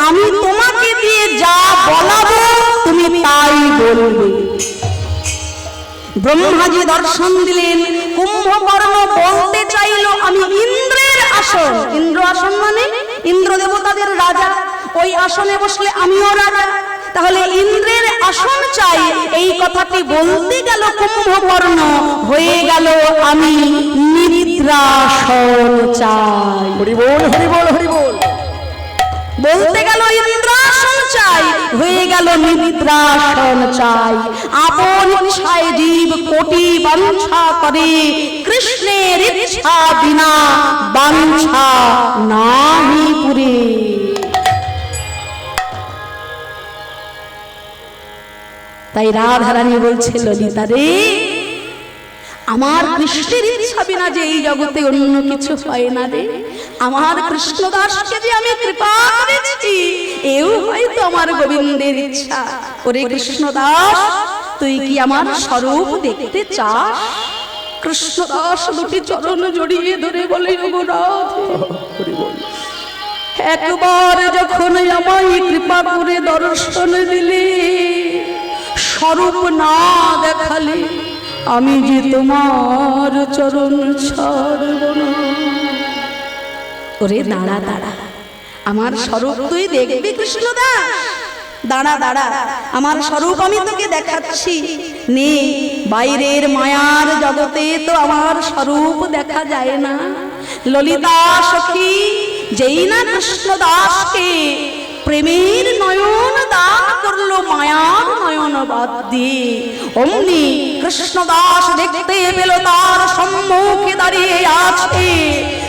আমি তোমাকে দিয়ে যা বলাবো তুমি তাই বলবে। ব্রহ্মাজি দর্শন দিলেন। কুম্ভকর্ণ বলতে চাইল আমি ইন্দ্রের আসন, ইন্দ্র আসন মানে ইন্দ্র দেবতাদের রাজা, ওই আসনে বসলে আমিও রাজা, তাহলে ইন্দ্রের আসন চাই। এই কথাটি বলতে গেল কুম্ভকর্ণ, হয়ে গেল আমি নিদ্রাসন চাই। হরি বল হরি বল হরি বল। বলতে গেল ইন্দ্রাসন চাই, হয়ে গেল নিদ্রাসন চাই। আপন ইচ্ছায় জীব কোটি বাঞ্ছা করে, কৃষ্ণের ইচ্ছা বিনা বাঞ্ছা নাহি পুরে। তাই রাধারানী বলছে, ললিতা রে, আমার কৃষ্ণের ইচ্ছা বিনা যে এই জগতে অন্য কিছু হয় না রে, আমার কৃষ্ণদাসকে যে আমি কৃপা করেছি, এও হয়তো আমার গোবিন্দের ইচ্ছা। ওরে কৃষ্ণদাস, তুই কি আমার স্বরূপ দেখতে চাস? কৃষ্ণদাস দুটি চরণ জড়িয়ে ধরে বলে, ওগো রাধে, একবার যখন আমায় কৃপা করে দর্শন দিলে, স্বরূপ না দেখালে আমি যে তোমার চরণ ছাড়ব না। ওরে দাঁড়া দাঁড়া, আমার স্বরূপ তুই দেখবি কৃষ্ণদাস, দাঁড়া দাঁড়া, আমার স্বরূপ আমি তোকে দেখাচ্ছি। নে, বাইরের মায়ার জগতে তো আমার স্বরূপ দেখা যায় না। ললিতা সখী যেই না কৃষ্ণদাসকে প্রেমের নয়ন দান করলো মায়ার নয়ন বাদ দিয়ে, অমনি কৃষ্ণদাস দেখতে পেল তার সম্মুখে দাঁড়িয়ে আছে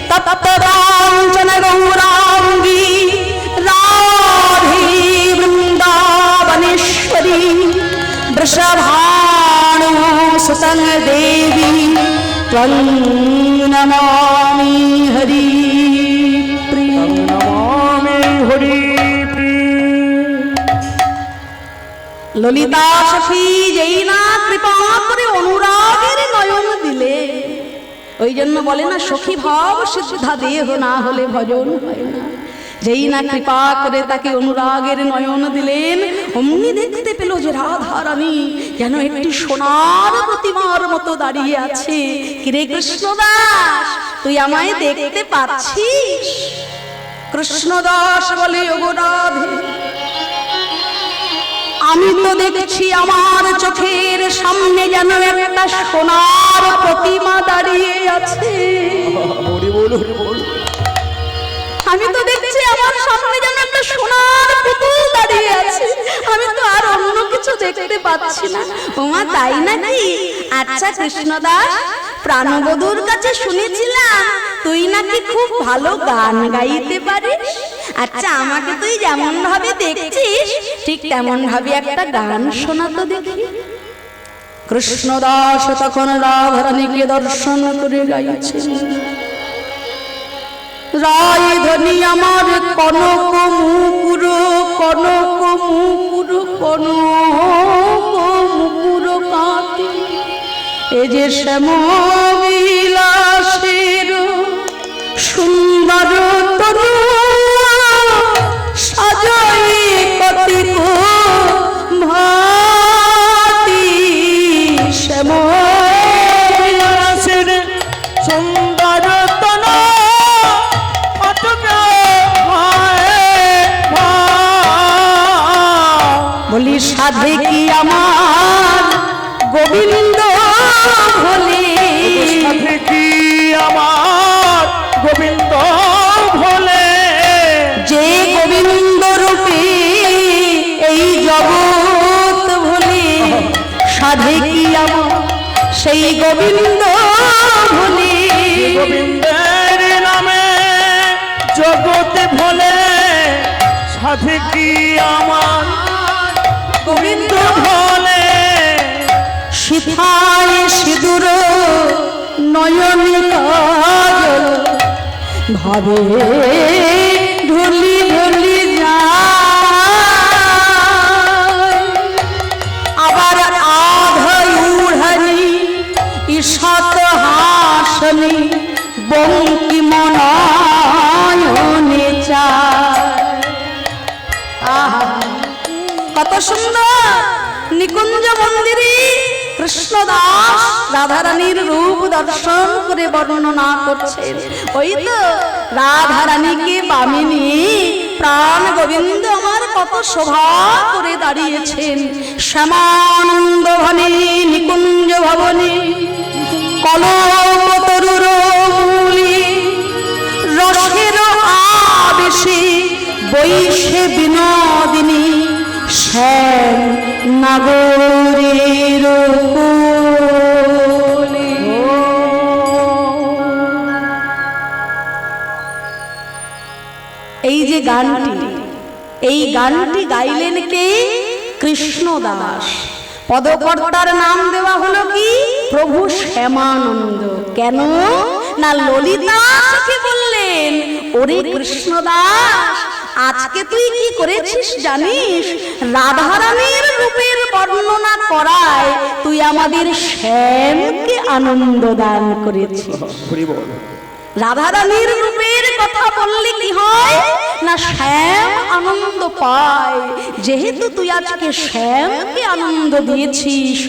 তপ্তরাঞ্জন গৌরাঙ্গী রাধে বৃন্দাবনেশ্বরী বৃষভাণু সুতং দেবী ত্বং নমামি হরি প্রিয়। হরি ললিতা সখী যেই না কৃপা করে অনুরাগের নয়ন দিলে, ওই জন্য বলে না সখী ভাব সিদ্ধা দেহ না হলে ভজন হয় না। যেই না কৃপা করে তাকে অনুরাগের নয়ন দিলেন, অমনি দেখতে পেল যে রাধা রানী যেন একটি সোনার প্রতিমার মতো দাঁড়িয়ে আছে। কিরে কৃষ্ণদাস, তুই আমায় দেখতে পাচ্ছিস? কৃষ্ণদাস বলে, ওগো রাধে, আমি তো দেখছি আমার চোখের সামনে যেন একটা সোনার প্রতিমা দাঁড়িয়ে আছে। আমি তো দেখছি আমার সামনে যেন একটা সোনার পুতুল দাঁড়িয়ে আছে, আমি তো আর অন্য কিছু দেখতে পাচ্ছি না। ওমা তাই নাকি? আচ্ছা কৃষ্ণদাস, প্রাণবধূর কাছে শুনেছিলাম তুই নাকি খুব ভালো গান গাইতে পারিস। আচ্ছা আমাকে তুই যেমন ভাবে দেখছিস ঠিক তেমন ভাবে একটা গান শোনা তো দেখি। কৃষ্ণদাস তখন রাধারানীকে দর্শন করে গাইছে, রায়ধনী আমার কনক মুকুর, কনক মুকুর, কনক মুকুর কাঁতি, এ যে শ্যামবিলাসের সুন্দর তরু সাজাই কতিক ভাতি, শ্যামবিলাসের সুন্দর তনু বলি সাধে কি আমার গোবিন্দ ভোলে, সাধে কি আমার গোবিন্দ ভোলে, যে গোবিন্দ রূপে এই জগৎ ভোলে, সাধে কি আমার সেই গোবিন্দ ভোলে। গোবিন্দের নামে জগতে ভোলে, সাধে কি আমার গোবিন্দ ভোলে। সিথায় সিঁদুর নয়ন কাজল ভাবে ঢুলি ঢুলি যায়, আবার আধ উড়ানি ঈষৎ হাসনি বঙ্কিমনয়নে চায়। আহা কত সুন্দর নিকুঞ্জ মন্দিরে কৃষ্ণদাস রাধারানীর রূপ দর্শন করে বর্ণনা করছেন। ওই তো রাধারানীকে বামে নিয়ে প্রাণ গোবিন্দ আমার কত শোভা করে দাঁড়িয়েছেন। শ্যামানন্দ ভনে নিকুঞ্জ ভবনে কল্পতরুর মূলে রসের আবেশে বৈশে বিনোদিনী শ্যাম নাগরের কোলে। এই যে গানটি, এই গানটি গাইলেন কে? কৃষ্ণদাস। পদকর্তার নাম দেওয়া হলো কি? প্রভু শ্যামানন্দ। কেন না ললিতা সখী বললেন, ওরে কৃষ্ণদাস, আজকে তুই কি করেছিস জানিস? রাধারানীর রূপের বর্ণনা করায় তুই আমাদের শ্যামকে আনন্দ দান করেছিস। রাধারানীর রূপের কথা বললে কি হয় না শ্যাম আনন্দ পায়। যেহেতু তুই আজকে শ্যামকে আনন্দ দিয়েছিস,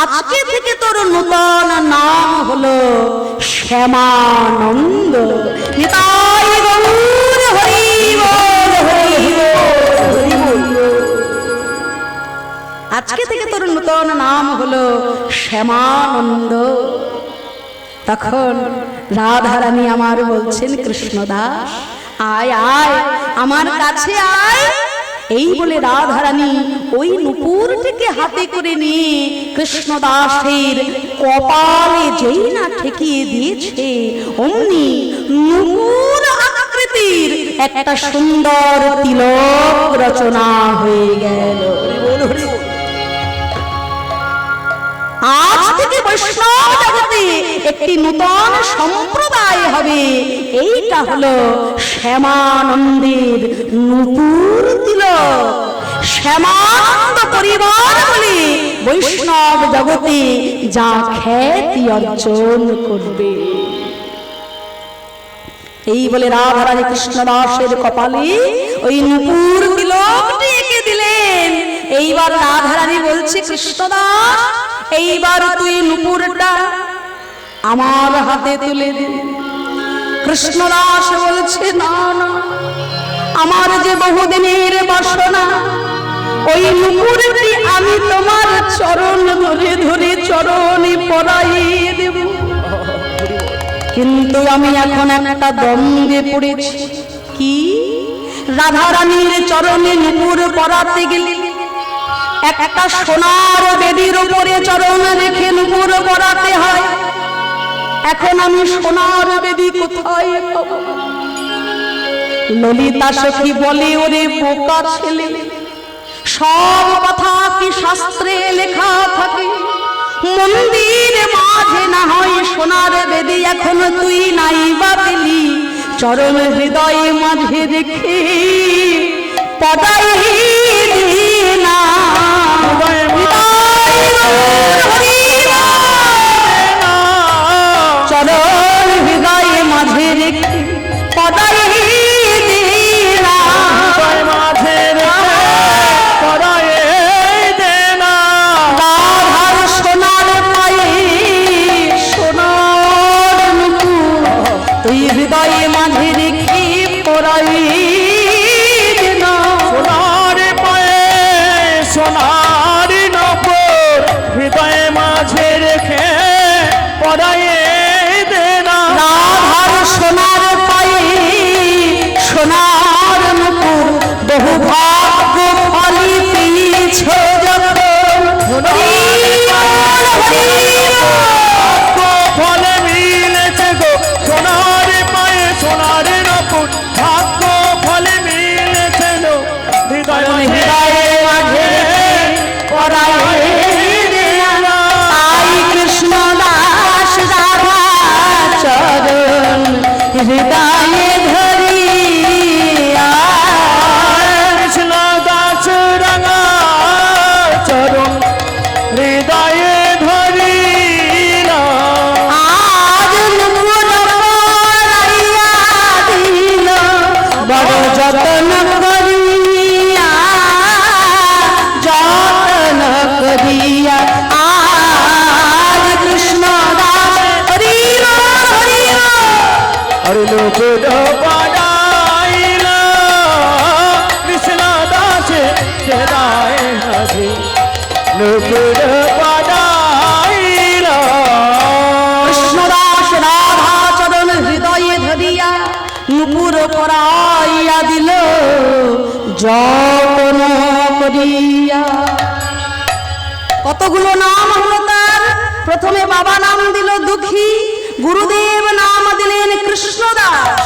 আজকে থেকে তোর নূতন নাম হলো শ্যামানন্দ। নিতাই গৌর হরি বল, হরি বল, হরি বল। আজকে থেকে তোর নূতন নাম হলো শ্যামানন্দ। তখন রাধারানী আমার বলছেন, কৃষ্ণদাস আয় আয় আমার কাছে আয়। এই বলে রাধারানী ওই নুপুরটিকে হাতে করে নিয়ে কৃষ্ণদাসের কপালে যেই না ঠেকিয়ে দিয়েছে, অমনি নুপুর আকৃতির একটা সুন্দর তিলক রচনা হয়ে গেল। আজ থেকে বৈষ্ণব জগতে একটি নূতন সম্প্রদায় হবে। এইটা হলো শ্যামানন্দের নূপুর তিলক। শ্যামানন্দ পরিবার বলে বৈষ্ণব জগতে যা খ্যাতি অর্জন করবে। এই বলে রাধারানী কৃষ্ণদাসের কপালে ওই নূপুর তিলকটি এঁকে দিলেন। এইবার রাধারানী বলছে, কৃষ্ণদাস এইবার তুই নূপুরটা আমার হাতে তুলে দে। কৃষ্ণদাস বলছে, না না, আমার যে বহুদিনের বাসনা, ওই নূপুরটি আমি তোমার চরণ ধরে ধরে চরণে পরাইয়ে দেব। কিন্তু আমি এখন একটা দ্বন্দ্বে পড়েছি। কি? রাধারানীর চরণে নূপুর পরাতে গেলে একটা সোনার বেদির উপরে চরণ রেখে নূপুর পরাতে হয়। এখন আমি সোনার বেদি কোথায় পাবো? ললিতা সখী বলে, ওরে বোকা ছেলে, সব কথা কি শাস্ত্রে লেখা থাকে? মন্দির মাঝে না হয় সোনার বেদি, এখন তুই নাই বা পেলি, চরণ হৃদয় মাঝে রেখে পদাই না। চরণ হৃদয় মাঝে রেখে পদাই হৃদয়ে মাঝে রেখে পড়াই না। সোনার পায়ে সোনার নূপুর হৃদয়ে মাঝে রেখে পরায়ে দে না। রাধার সোনার পায়ে সোনার নূপুর বহু ভাগ্য ফলি পেয়েছ যখন, ফলে মিলেছে গো সোনার পায়ে সোনার নূপুর, ভাগ্য ফলে মিলেছে গো হৃদয় হৃদয়ে মাঝে পড়াই না। তাই কৃষ্ণ দাস রাধা চরণ হৃদয়ে ধরিয়া, কৃষ্ণ দাস রাঙা চরণ হৃদয়ে ধরিলা। আজ নূপুর পরাইয়া দিল বড় যত্ন করিয়া, যত্ন করিয়া। নুপুর বাড়াইলা কৃষ্ণ দাসে জেদায় হাসি নুপুর বাড়াইলা কৃষ্ণদাস রাধা চরণ হৃদয়ে ধরিয়া নুপুর পরাইয়া দিল যত্ন করিয়া। কতগুলো নাম হলো তার। প্রথমে বাবা নাম দিল দুঃখী, গুরুদেব নাম দিলেন কৃষ্ণদাস,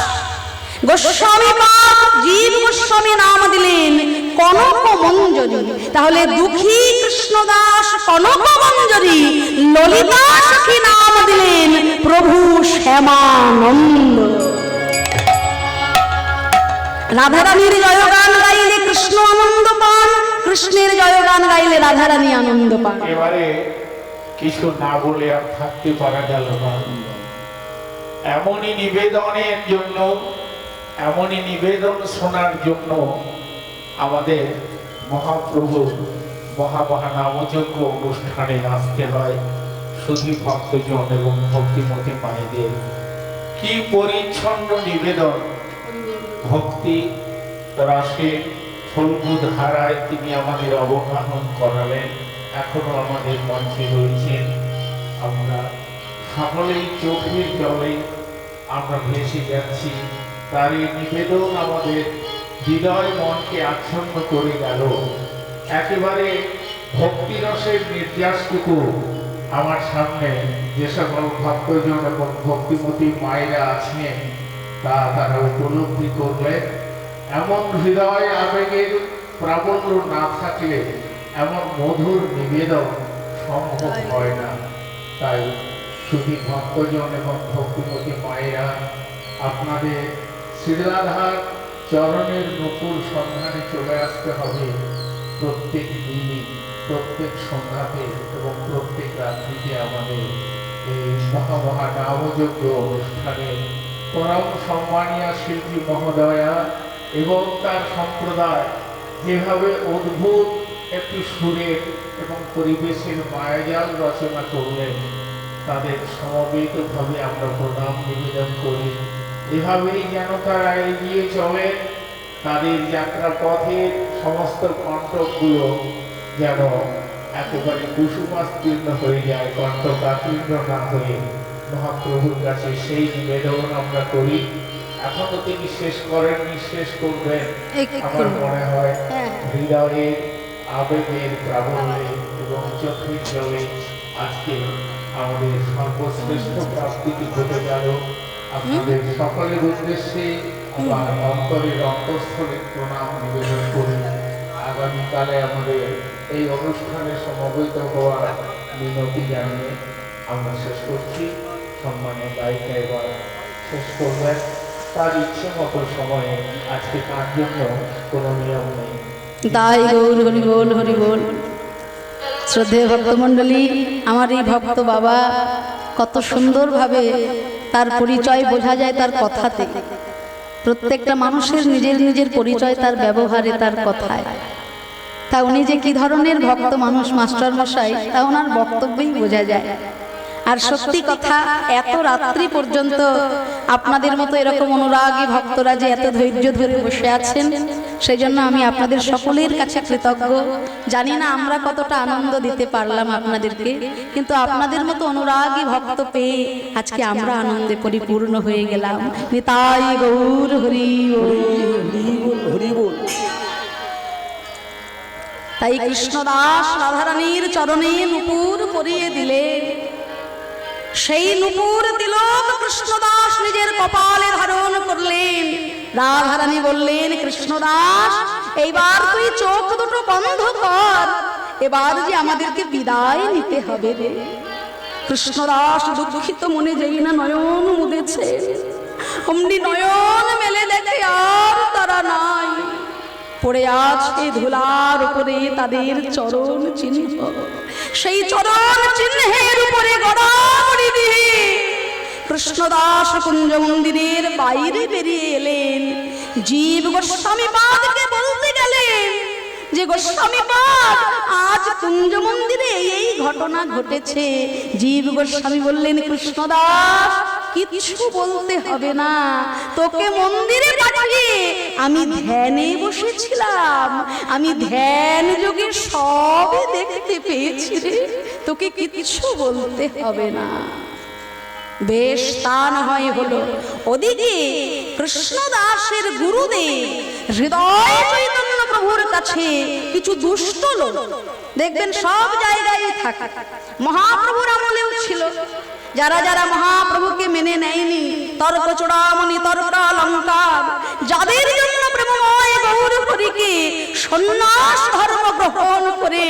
গোস্বামী পাদ জীব গোস্বামী নাম দিলেন কনক মঞ্জরি। তাহলে দুঃখী, কৃষ্ণদাস, কনক মঞ্জরি, ললিতা সখী নাম দিলেন প্রভু শ্যামানন্দ। রাধারানীর জয়গান গাইলে কৃষ্ণ আনন্দ পান, কৃষ্ণের জয়গান গাইলে রাধারানী আনন্দ পান। এবারে কিছু না বলে আর থাকতে পারা গেল না। এমনই নিবেদনের জন্য, এমনই নিবেদন শোনার জন্য আমাদের মহাপ্রভু মহামহা নামযজ্ঞ অনুষ্ঠানে আসতে হয়। শুধু ভক্তজন এবং ভক্তিমতী মায়েদের কি পরিচ্ছন্ন নিবেদন, ভক্তি রসে ফলবু ধারায় তিনি আমাদের অবগাহন করালেন। এখনো আমাদের মঞ্চে রয়েছেন। আমরা সকলেই চোখের জলে আমরা ভেসে যাচ্ছি। তার এই নিবেদন আমাদের হৃদয় মনকে আচ্ছন্ন করে গেল। একেবারে ভক্তিরসের নির্যাসটুকু আমার সামনে যে সকল ভক্তজন এবং ভক্তিমতী মায়েরা আছেন তারা উপলব্ধি করলেন। এমন হৃদয় আবেগের প্রাবল্য না থাকলে এমন মধুর নিবেদন সম্ভব হয় না। তাই শুধু ভক্তজন এবং ভক্তিমতী মায়েরা আপনাদের শ্রীরাধার চরণের নূপুর সন্ধানে চলে আসতে হবে প্রত্যেক দিনই, প্রত্যেক সন্ধ্যাতে এবং প্রত্যেক রাত্রিতে আমাদের এই মহামহা নামযজ্ঞ অনুষ্ঠানে পরম সম্মানীয় শিল্পী মহোদয়া এবং তার সম্প্রদায় যেভাবে অদ্ভুত একটি সুরের এবং পরিবেশের মায়াজাল রচনা করলেন, তাদের সমবেতভাবে আমরা প্রণাম নিবেদন করি। এভাবেই যেন তারা এগিয়ে চলে, তাদের যাত্রা পথের সমস্ত কণ্ঠকগুলো যেন একেবারে কুসুমাস্তীর্ণ হয়ে যায়, কণ্ঠকাকীর্ণ না হয়ে মহাপ্রভুর কাছে সেই নিবেদন আমরা করি। এখনো তিনি শেষ করেননি, শেষ করবেন আমার মনে হয় হৃদয়ের আবেগের প্রাবল্যে এবং চোখের জলে আজকে আমাদের সর্বশ্রেষ্ঠ প্রাপ্তিটি ঘটে গেল। আপনাদের সকলের উদ্দেশ্যে আমার অন্তরের অন্তঃস্থলে প্রণাম নিবেদন করি। আগামীকালে আমাদের এই অনুষ্ঠানে সমবেত হওয়ার মিনতি জানিয়ে আমরা শেষ করছি। সম্মানীয় গায়িকা এবার শেষ করবেন তার ইচ্ছে মতো সময়ে। আজকে তার জন্য কোনো নিয়ম নেই। তাই গৌর হরি বল, হরি বল। শ্রদ্ধেয় ভক্তমণ্ডলী, আমার এই ভক্ত বাবা কত সুন্দরভাবে তার পরিচয় বোঝা যায় তার কথাতে। প্রত্যেকটা মানুষের নিজের নিজের পরিচয় তার ব্যবহারে, তার কথায়। তা উনি যে কি ধরনের ভক্ত মানুষ মাস্টার মশাই, তা ওনার বক্তব্যেই বোঝা যায়। আর সত্যি কথা, এত রাত্রি পর্যন্ত আপনাদের মতো এরকম অনুরাগী ভক্তরা যে এত ধৈর্য ধরে বসে আছেন, সেই জন্য আমি আপনাদের সকলের কাছে কৃতজ্ঞ। জানি না আমরা কতটা আনন্দ দিতে পারলাম আপনাদেরকে, কিন্তু আপনাদের মতো অনুরাগী ভক্ত পেয়ে আজকে আমরা আনন্দে পরিপূর্ণ হয়ে গেলাম। নিতাই গৌর হরি হরি বল। তাই কৃষ্ণদাস রাধারানীর চরণে নূপুর পরিয়ে দিলেন। সেই নূপুর তিলক কৃষ্ণদাস নিজের কপালে ধারণ করলেন। রাধারানী বললেন, কৃষ্ণদাস এইবার তুই চোখ দুটো বন্ধ কর, এবার যে আমাদেরকে বিদায় নিতে হবে রে। কৃষ্ণদাস দুঃখিত মনে যেই না নয়ন মুদেছে, অমনি নয়ন মেলে দেখে আর তারা নাই, পড়ে আছে ধুলার উপরে তাদের চরণ চিহ্ন। সেই চরণ চিহ্নের উপরে গড়াগড়ি দিয়ে কৃষ্ণদাস কুঞ্জ মন্দিরের বাইরে বেরিয়ে এলেন। জীব গোস্বামী পাদকে বলতে গেলেন যে, গোস্বামী পাদ, আজ কুঞ্জ মন্দিরে এই ঘটনা ঘটেছে। জীব গোস্বামী বললেন, কৃষ্ণদাস কিছু বলতে হবে না, তোকে মন্দিরে পাঠিয়ে আমি ধ্যানে বসেছিলাম, আমি ধ্যান যোগে সবই দেখতে পেয়েছি রে, তোকে কিছু বলতে হবে না। বেশ, তা না হয় হলো। ওদিকে কৃষ্ণদাসের গুরুদেব হৃদয় চৈতন্য প্রভুর কাছে কিছু দুষ্ট লোক, দেখবেন সব জায়গায় থাকে, মহাপ্রভুর আমলেও ছিল, যারা যারা মহাপ্রভুকে মেনে নেয়নি, তর্ক চূড়ামণি তর্ক অলঙ্কার, যাদের জন্য প্রেমময় গৌর হরিকে সন্ন্যাস ধর্ম গ্রহণ করে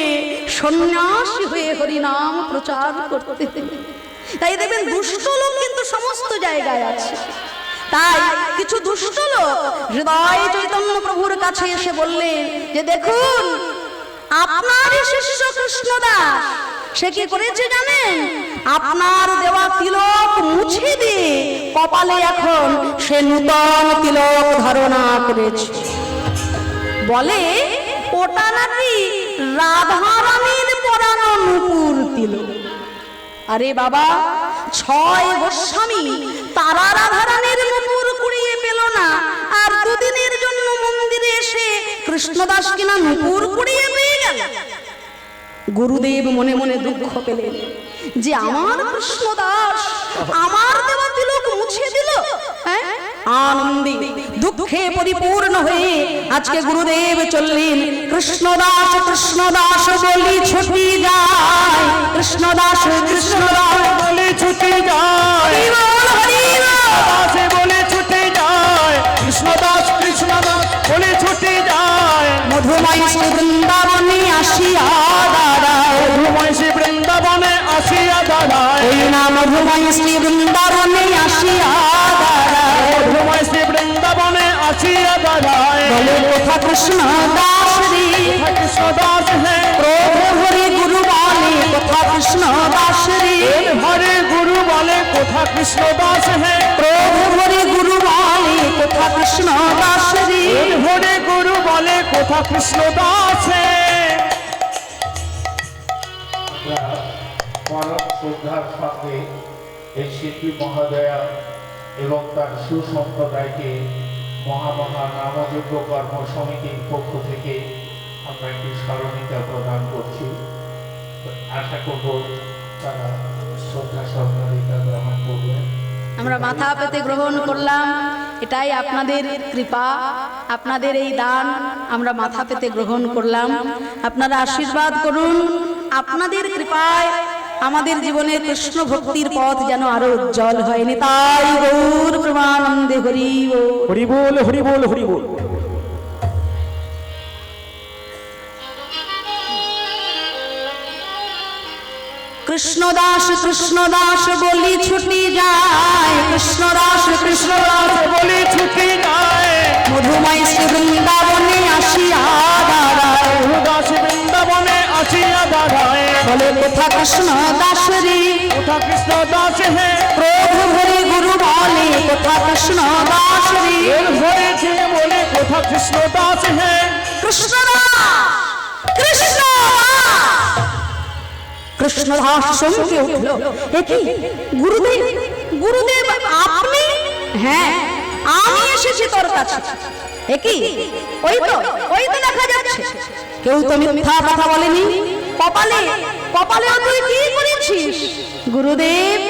সন্ন্যাসী হয়ে হরিনাম প্রচার করতে, তাই দেখবেন দুষ্ট লোক কিন্তু সমস্ত জায়গায় আছে। তাই কিছু দুষ্ট লোক হৃদয় চৈতন্য প্রভুর কাছে এসে বললেন যে দেখুন, আপনারই শিষ্য কৃষ্ণদাস সে কি করেছে জানেন? আপনার দেওয়া তিলক মুছে দিয়ে কপালে এখন সে নূতন তিলক ধারণা করেছে, বলে ওটা নাকি রাধারানীর পরানো নূপুর তিলক। আরে বাবা, 6 গোস্বামী তারা রাধারানীর নূপুর কুড়িয়ে পেল না, আর দুদিনের জন্য মন্দিরে এসে কৃষ্ণদাস কিনা নূপুর কুড়িয়ে পেয়ে গেল। গুরুদেব মনে মনে দুঃখ পেলেন যে আমার কৃষ্ণদাস আমার দেওয়া তিলক মুছে দিল। আনন্দে দুঃখে পরিপূর্ণ হয়ে আজকে গুরুদেব চললেন, কৃষ্ণদাস কৃষ্ণদাস বলি ছুটি যায়, কৃষ্ণদাস কৃষ্ণদাস বলে ছুটে যায়, দাস বলে ছুটে যায়, কৃষ্ণদাস কৃষ্ণদাস বলে ছুটে যায়। মধুময় শ্রী বৃন্দাবনে আসিয়া দাঁড়ায়, মধুময় শ্রী বৃন্দাবনে আসিয়া দাঁড়ায়, ওই না মধুময় শ্রী বৃন্দাবনে আসিয়া দাঁড়ায়, মধুময় শ্রী বৃন্দাবনে আসিয়া দাঁড়ায়। বলে কোথা কৃষ্ণ দাস রে, কৃষ্ণদাস হে প্রভু হরি গুরু বলে কোথা কৃষ্ণ দাস রে, হরে গুরু বলে কোথা কৃষ্ণদাস হে, প্রভু হরি গুরু বলে কোথা কৃষ্ণ দাস রে। হরে গুরু বলে কোথা কৃষ্ণদাস হে। আমরা পরম শ্রদ্ধার সঙ্গে এই শিল্পী মহোদয়া এবং তার সুসম্প্রদায়কে মহামহা নামযজ্ঞ কর্ম সমিতির পক্ষ থেকে আমরা একটি স্মরণিকা প্রদান করছি। আশা করব তারা শ্রদ্ধা সম্মানিতা গ্রহণ করবেন। আমরা মাথা পেতে গ্রহণ করলাম, এটাই আপনাদের কৃপা, আপনাদের এই দান আমরা মাথা পেতে গ্রহণ করলাম। আপনারা আশীর্বাদ করুন, আপনাদের কৃপায় আমাদের জীবনে কৃষ্ণ ভক্তির পথ যেন আরো উজ্জ্বল হয়। নিতাই গৌর প্রেমানন্দে হরি বল। হরি বল হরি বল হরি বল। কৃষ্ণদাস কৃষ্ণদাস বলি ছুটি যায়, কৃষ্ণদাস কৃষ্ণদাস বলে ছুটে যায়, মধুময় শ্রী বৃন্দাবনে আসিয়া দাঁড়ায়, দাস বৃন্দাবনে আসিয়া দাঁড়ায়। বলে কোথা কৃষ্ণ দাস রে, কোথা কৃষ্ণদাস হে, প্রভু হরি গুরু বলে কোথা কৃষ্ণ দাস রে। হয়েছে বলে কোথা কৃষ্ণদাস হে, কৃষ্ণদাস কৃষ্ণদাস কৃষ্ণদাস চমকে উঠল, একি গুরুদেব, গুরুদেব আপনি? হ্যাঁ, আমি এসেছি তোর কাছে। একি ওই তো দেখা যাচ্ছে, কেউ তো মিথ্যা কথা বলেনি। কপালে কপালে তুই কি করেছিস? গুরুদেব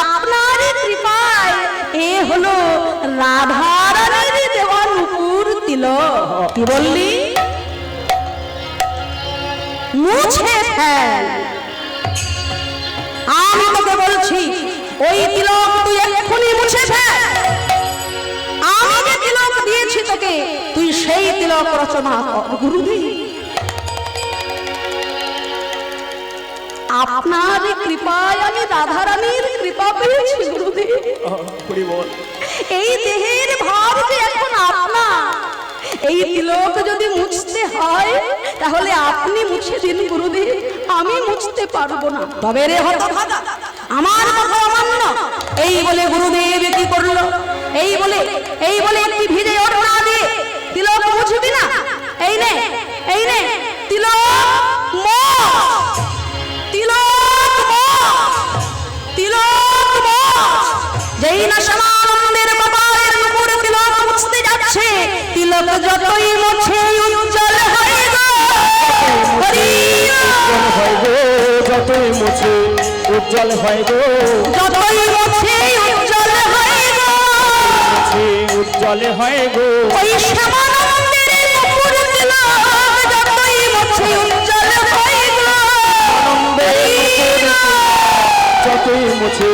আপনারই কৃপায় এ হলো রাধারানীর দেওয়া নূপুর তিলক। কি বললি? মুছে ফেল। আমি তোকে বলছি ওই তিলক তুই এক্ষুনি মুছে ফেল। আমি যে তিলক দিয়েছি তোকে, তুই সেই তিলক রচনা কর। গুরুদেব আপনার কৃপায় আমি রাধারানীর কৃপা পেয়েছি। গুরুদেব হরি বল। এই দেহের ভার যে এখন আপনার, এই তিলক যদি মুছতে হয় তাহলে আপনি মুছে দিন গুরুদেব, আমি মুছতে পারবো না। তবে রে হতভাগা, আমার কথা অমান্য। এই বলে গুরুদেব কি করলো? এই বলে একটি ভিজে ওড়না দিয়ে তিলক মুছবি না? এই নে তিলক মোছ, তিলক মোছ, তিলক মোছ। না শ্যামানন্দের কপালের উপর তিলক মুছতে যাচ্ছে, তিলক যতই মোছে উজ্জ্বল হয় গো। হরি উজ্জ্বল হয় গো, যতই মুছে উজ্জ্বল হয় গো, যতই মোছে উজ্জ্বল হয় গো। মুছে উজ্জ্বল হয় গো। ওই শ্যামানন্দের উপর তিলক যতই মোছে উজ্জ্বল হয় গো। যতই মুছে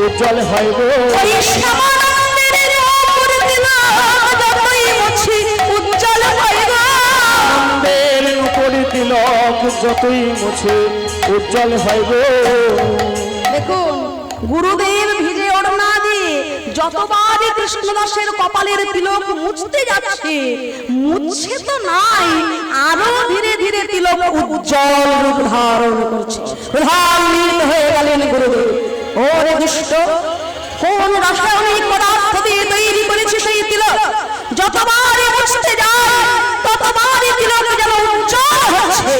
উজ্জ্বল হয় গো, ওই শ্যামানন্দের উপর তিলক যতই মোছে উজ্জ্বল হয় গো। আনন্দের উপরে তিলক যতই মুছে উজ্জ্বল হয় গো। দেখুন, গুরুদেব ভিজে ওড়না দিয়ে যতবারই কৃষ্ণদাসের কপালের তিলক মুছতে যাচ্ছে, মুছছে তো নাই, আরো ধীরে ধীরে তিলক উজ্জ্বল রূপ ধারণ করছে। প্রধান্বিত হয়ে গেলেন গুরুদেব। ও রে দুষ্ট, কোন রাসায়নিক পদার্থ দিয়ে তৈরি করেছে সেই তিলক? যতবারই মুছতে যায় ততবারই তিলক যেন উজ্জ্বল হচ্ছে।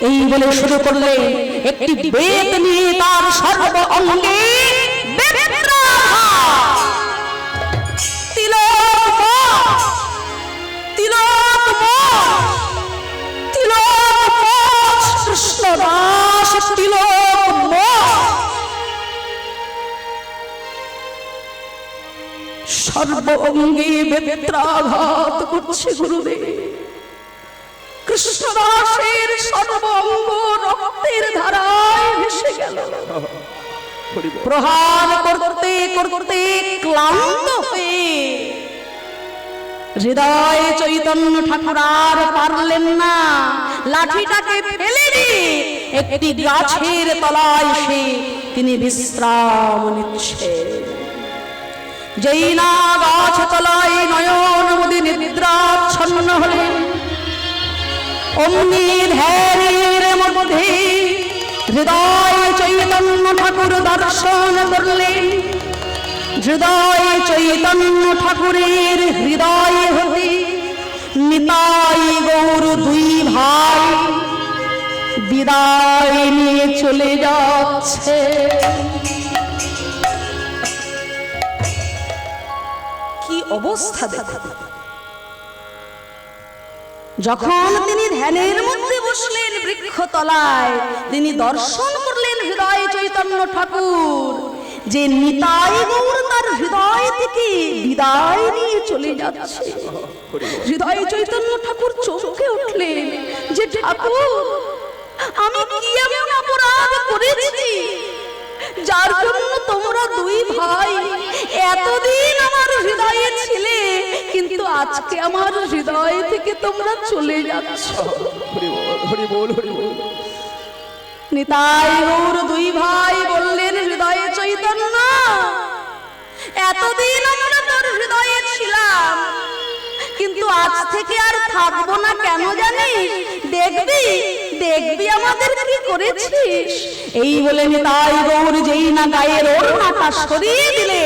এই বলে শুরু করলে একটি বেত নিয়ে তার সর্ব অঙ্গে কৃষ্ণদাস তিলক সর্ব অঙ্গে বেত্রাঘাত করছে গুরুদেব। কৃষ্ণদাসের সর্বঙ্গ রক্তের ধারায় ভেসে গেল। প্রহার করতে করতে ক্লান্ত হয়ে হৃদয় চৈতন্য ঠাকুর আর পারলেন না, লাঠিটাকে ফেলে দিয়ে একটি গাছের তলায় এসে তিনি বিশ্রাম নিচ্ছেন। যেই না গাছ তলায় নয়ন মুদি নিদ্রাচ্ছন্ন হলেন, অমনি ধ্যানের মধ্যে হৃদয় চৈতন্য ঠাকুর দর্শন করলেন। হৃদয় চৈতন্য ঠাকুরের হৃদয় হতে নিতাই গৌর দুই ভাই বিদায় নিয়ে চলে যাচ্ছে। কি অবস্থা দেখুন! যখন তিনি ধ্যানের মধ্যে বসলেন বৃক্ষতলায়, তিনি দর্শন করলেন হৃদয় চৈতন্য ঠাকুর যে নিতাই গৌর তার হৃদয় থেকে বিদায় নিয়ে চলে যাচ্ছে। হৃদয় চৈতন্য ঠাকুর চমকে উঠলেন যে ঠাকুর, আমি কি এমন অপরাধ করেছি যার জন্য তোমরা দুই ভাই এতদিন আমার হৃদয়ে ছিলে, কিন্তু আজকে আমার হৃদয় থেকে তোমরা চলে যাচ্ছ? নিতাই গৌর দুই ভাই বললেন, হৃদয়ে চৈতন্য, এতদিন আমরা তোর হৃদয়ে ছিলাম, কিন্তু আজ থেকে আর থাকবো না। কেন জানিস? দেখবি দেখবি আমাদের কি করেছিস। এই বলে নিতাই গৌর যেই না গায়ের ওড়নাটা সরিয়ে দিলে,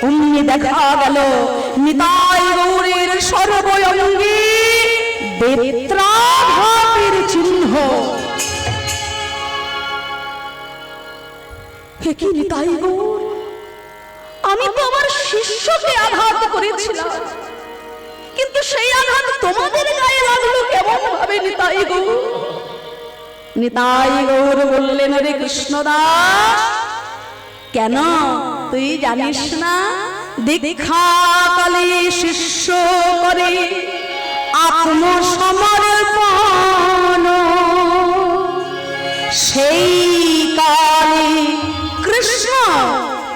অমনি দেখা গেল নিতাই গৌরের সর্বঙ্গে বেত্রাঘাতের চিহ্ন। কি নিতাই গৌর, আমি তো আমার শিষ্যকে আঘাত করেছিলাম, কিন্তু সেই আঘাত তোমাদের গায়ে লাগলো কেমন ভাবে নিতাই গৌর? নিতাই গৌর বললেন, রে কৃষ্ণদাস, কেন তুই জানিস না? দীক্ষা কালে শিষ্য করে আত্মসমর্পণ, সেই কালে কৃষ্ণ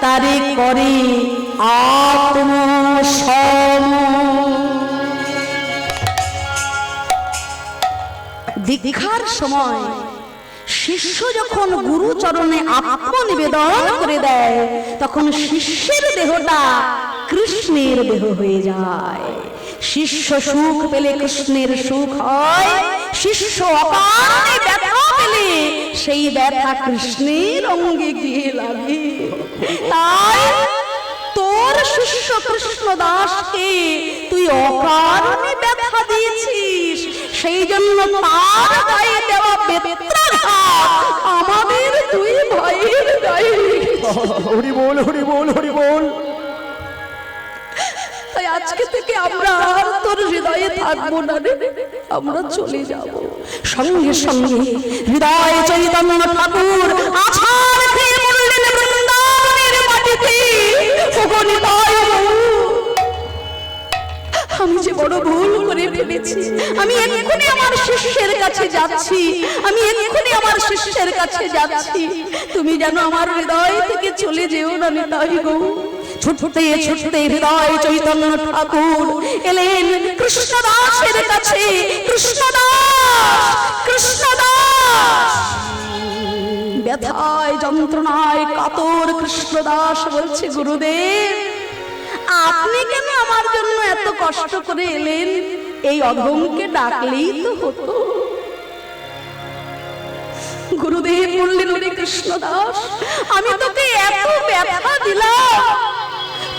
তারে করে আত্মসম। দীক্ষার সময় শিষ্য যখন গুরু চরণে আত্মনিবেদন করে দেয়, তখন শিষ্যের দেহটা কৃষ্ণের দেহ হয়ে যায়। শিষ্য সুখ পেলে কৃষ্ণের সুখ হয়, শিষ্য অকারণে ব্যথা পেলে সেই ব্যথা কৃষ্ণের অঙ্গে গিয়ে লাগে। তাই তোর শিষ্য কৃষ্ণদাসকে তুই অকারণে ব্যথা দিয়েছিস, সেই জন্য তার গায়ে দেওয়া বেত্রাঘাত আমাদের দুই ভাইয়ের গায়ে হরি বল হরি বল হরি বল। তাই আজকে থেকে আমরা আর তোর হৃদয়ে থাকবো না রে, আমরা চলে যাব। সঙ্গে সঙ্গে হৃদয় চৈতন্য ঠাকুর আছাড় খেয়ে পড়লেন বৃন্দাবনের মাটিতে। ওগো নিতাই গৌর, আমি যে বড় ভুল করে ফেলেছি। আমি এক্ষুনি আমার শিষ্যের কাছে যাচ্ছি, আমি এক্ষুনি আমার শিষ্যের কাছে যাচ্ছি। তুমি যেন আমার হৃদয় থেকে চলে যেও না নিতাই গৌর। ছুটতে ছুটতে হৃদয় চৈতন্য ঠাকুর এলেন কৃষ্ণদাসের কাছে। কৃষ্ণদাস, কৃষ্ণদাস, ব্যথায় যন্ত্রণায় কাতর কৃষ্ণদাস বলছে, গুরুদেব আপনি কেন আমার জন্য এত কষ্ট করে এলেন? এই অধমকে ডাকলেই তো হতো। গুরুদেব বললেন, ওরে কৃষ্ণদাস, আমি তোকে এত ব্যথা দিলাম,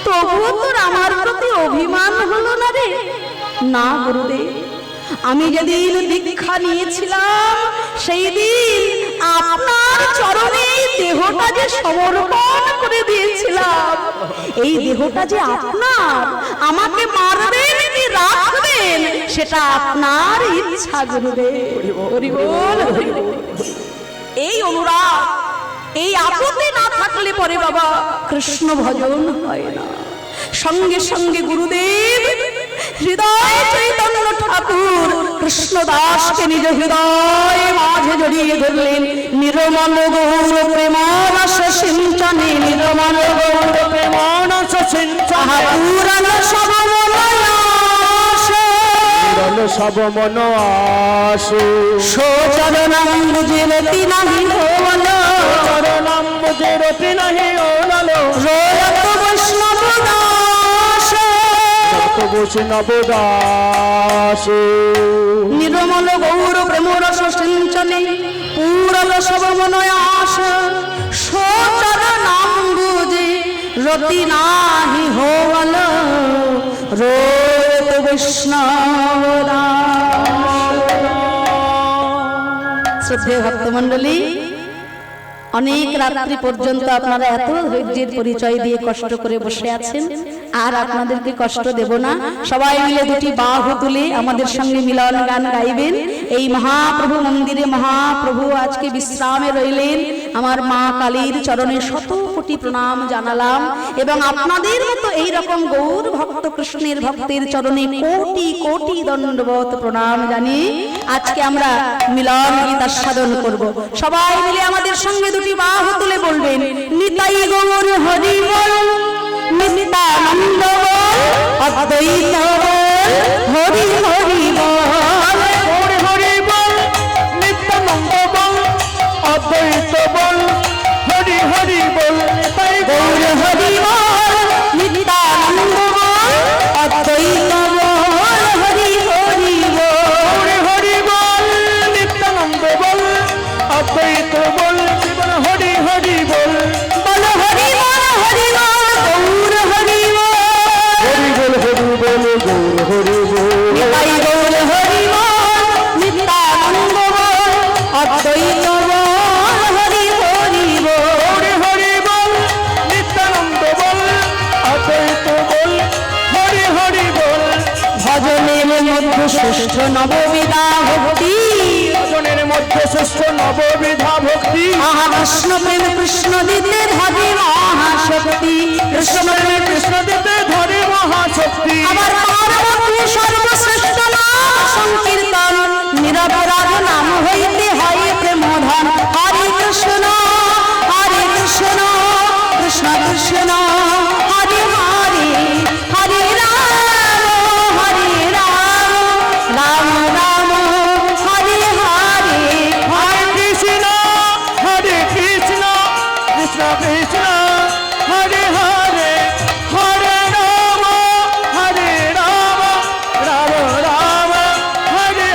তবুও তোর আমার প্রতি অভিমান হলো না রে? না গুরুদেব, আমি যেদিন দীক্ষা নিয়েছিলাম সেই দিন আপনার চরণে দেহটা যে সমর্পণ করে দিয়েছিলাম, এই দেহটা যে আপনার, আমাকে মারবেন কি রাখবেন সেটা আপনার ইচ্ছা গুরুদেব। হরি বল, হরি বল। এই অনুরাগ, এই আপত্তি না থাকলে পরে বাবা কৃষ্ণ ভজন হয় না। সঙ্গে সঙ্গে গুরুদেব হৃদয় চৈতন্য ঠাকুর কৃষ্ণদাসকে নিজ হৃদয় মাঝে জড়িয়ে ধরলেন। নির্মল গৌর প্রেমারস সিঞ্চনে, নির্মল গৌর প্রেমানস সিঞ্চনে পুরাণ সব সব মন আসে। সোচরণাম বুঝে রতি নাহি হল, চরণাম বুঝে রতি নাহি হল। রয়ত বৈষ্ণব দাস, বৈষ্ণব দাস। নির্মল গৌর প্রেমরস সিঞ্চনে পুরল সব মনয় আস। সোচরণাম বুঝে রতি নাহি হল, রয়ত বৈষ্ণব দাস। শ্রদ্ধেয় ভক্তমণ্ডলী, অনেক রাত্রি পর্যন্ত আপনারা এত ধৈর্যের পরিচয় দিয়ে কষ্ট করে বসে আছেন, আর আপনাদেরকে কষ্ট দেব না। সবাই মিলে দুটি বাহু তুলে আমাদের সঙ্গে মিলন গান গাইবেন। এই মহাপ্রভু মন্দিরে মহাপ্রভু আজকে বিশ্রামে রইলেন। আমার মা কালীর চরণে শত কোটি প্রণাম জানালাম, এবং আপনাদের মতো এই রকম গৌর ভক্ত কৃষ্ণের ভক্তের চরণে কোটি কোটি দণ্ডবত প্রণাম জানি আজকে আমরা মিলন গীত আস্বাদন করব। সবাই মিলে আমাদের সঙ্গে দুটি বাহু তুলে বলবেন, নিতাই গৌর হরি বল, নিত্যানন্দ বল, অদ্বৈত বল, হরি হরি বল, হরি হরি বল, নিত্যানন্দ বল, অদ্বৈত বল, হরি হরি বল। নিতাই গৌর হরি বল, নিত্যানন্দ বল, অদ্বৈত বল, হরি হরি বল, হরি হরি বল, নিত্যানন্দ বল, অদ্বৈত বল, জীবন হরি হরি বল। বল হরি বল, হরি বল, গৌর হরি বল, হরি বল হরি বল, গৌর হরি বল। নিতাই গৌর হরি বল, নিত্যানন্দ বল, অদ্বৈত বল, হরি হরি বল, হরি হরি বল, নিত্যানন্দ বল, অদ্বৈত বল, হরি হরি বল। ভজনের মধ্যে শ্রেষ্ঠ নববিধা ভক্তি, ভজনের মধ্যে শ্রেষ্ঠ নববিধা ভক্তি। কৃষ্ণ প্রেম কৃষ্ণ দিতে ধরে মহাশক্তি, কৃষ্ণ প্রেম কৃষ্ণ দিতে ধরে মহাশক্তি। আবার তার মধ্যে সর্বশ্রেষ্ঠ নাম সংকীর্তন, নিরপরাধ নাম হইতে হয় প্রেমধন। হরে কৃষ্ণ, হরে কৃষ্ণ, কৃষ্ণ কৃষ্ণ, হরে হরে, হরে রাম, হরে রাম, রাম রাম, হরে হরে, হরে কৃষ্ণ, হরে কৃষ্ণ, কৃষ্ণ কৃষ্ণ, হরে হরে, হরে রাম, হরে রাম, রাম রাম, হরে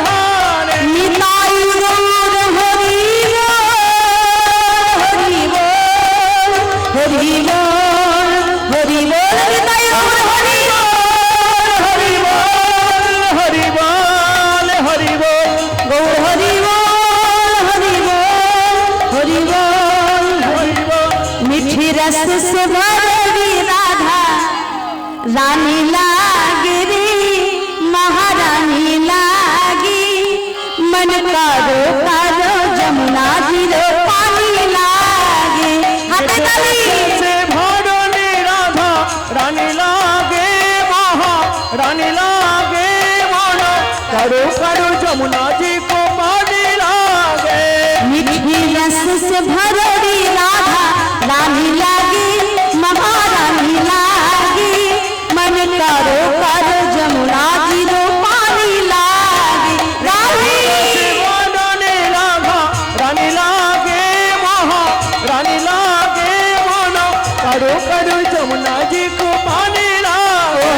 से भरी राधा रानी लागे रे महारानी लागी मन कारो कारो जमुना जी रो पानी लागे हाथे ताली से भरनी राधा रानी लागे महा रानी लागे मन करो करो जमुना जी को पानी लागे मीठी रस से भरी राधा रानी लागी महारानी लागी मन करो करो जमुना जी रो पानी लागी रानी रानी राधा रानी लागे महा रानी लागे मन करो करो जमुना जी को पानी लागे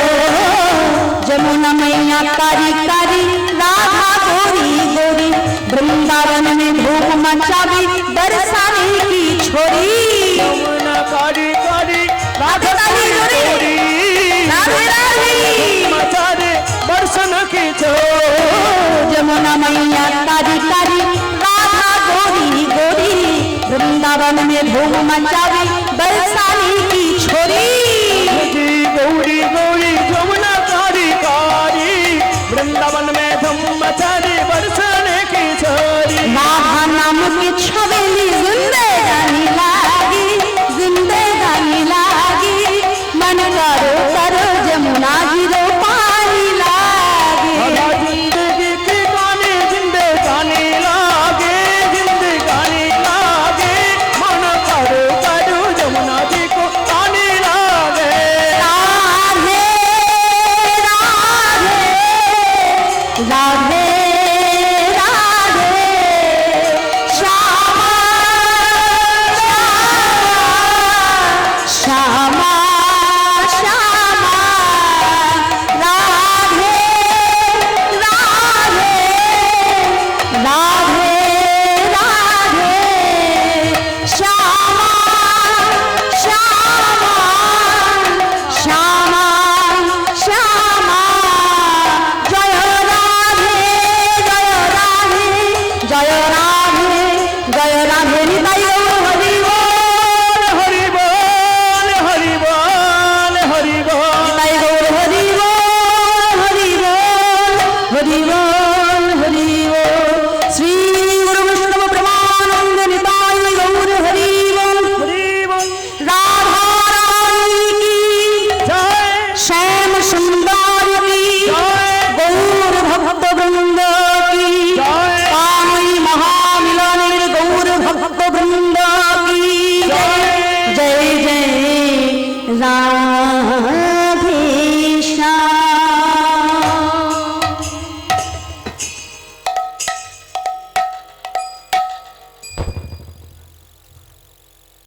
जमुना मैया कारी कारी राधा गोरी गोरी वृंदावन में धूप मचावी बरसाने की छोरी यमुना कारी कारी राधे राधे गोरी राधे राधे मचारे बरसन की छो जमुना मैया कारी कारी राधा गोरी गोरी वृंदावन में धूम मचावी बरसाने की छोरी गौरी गौरी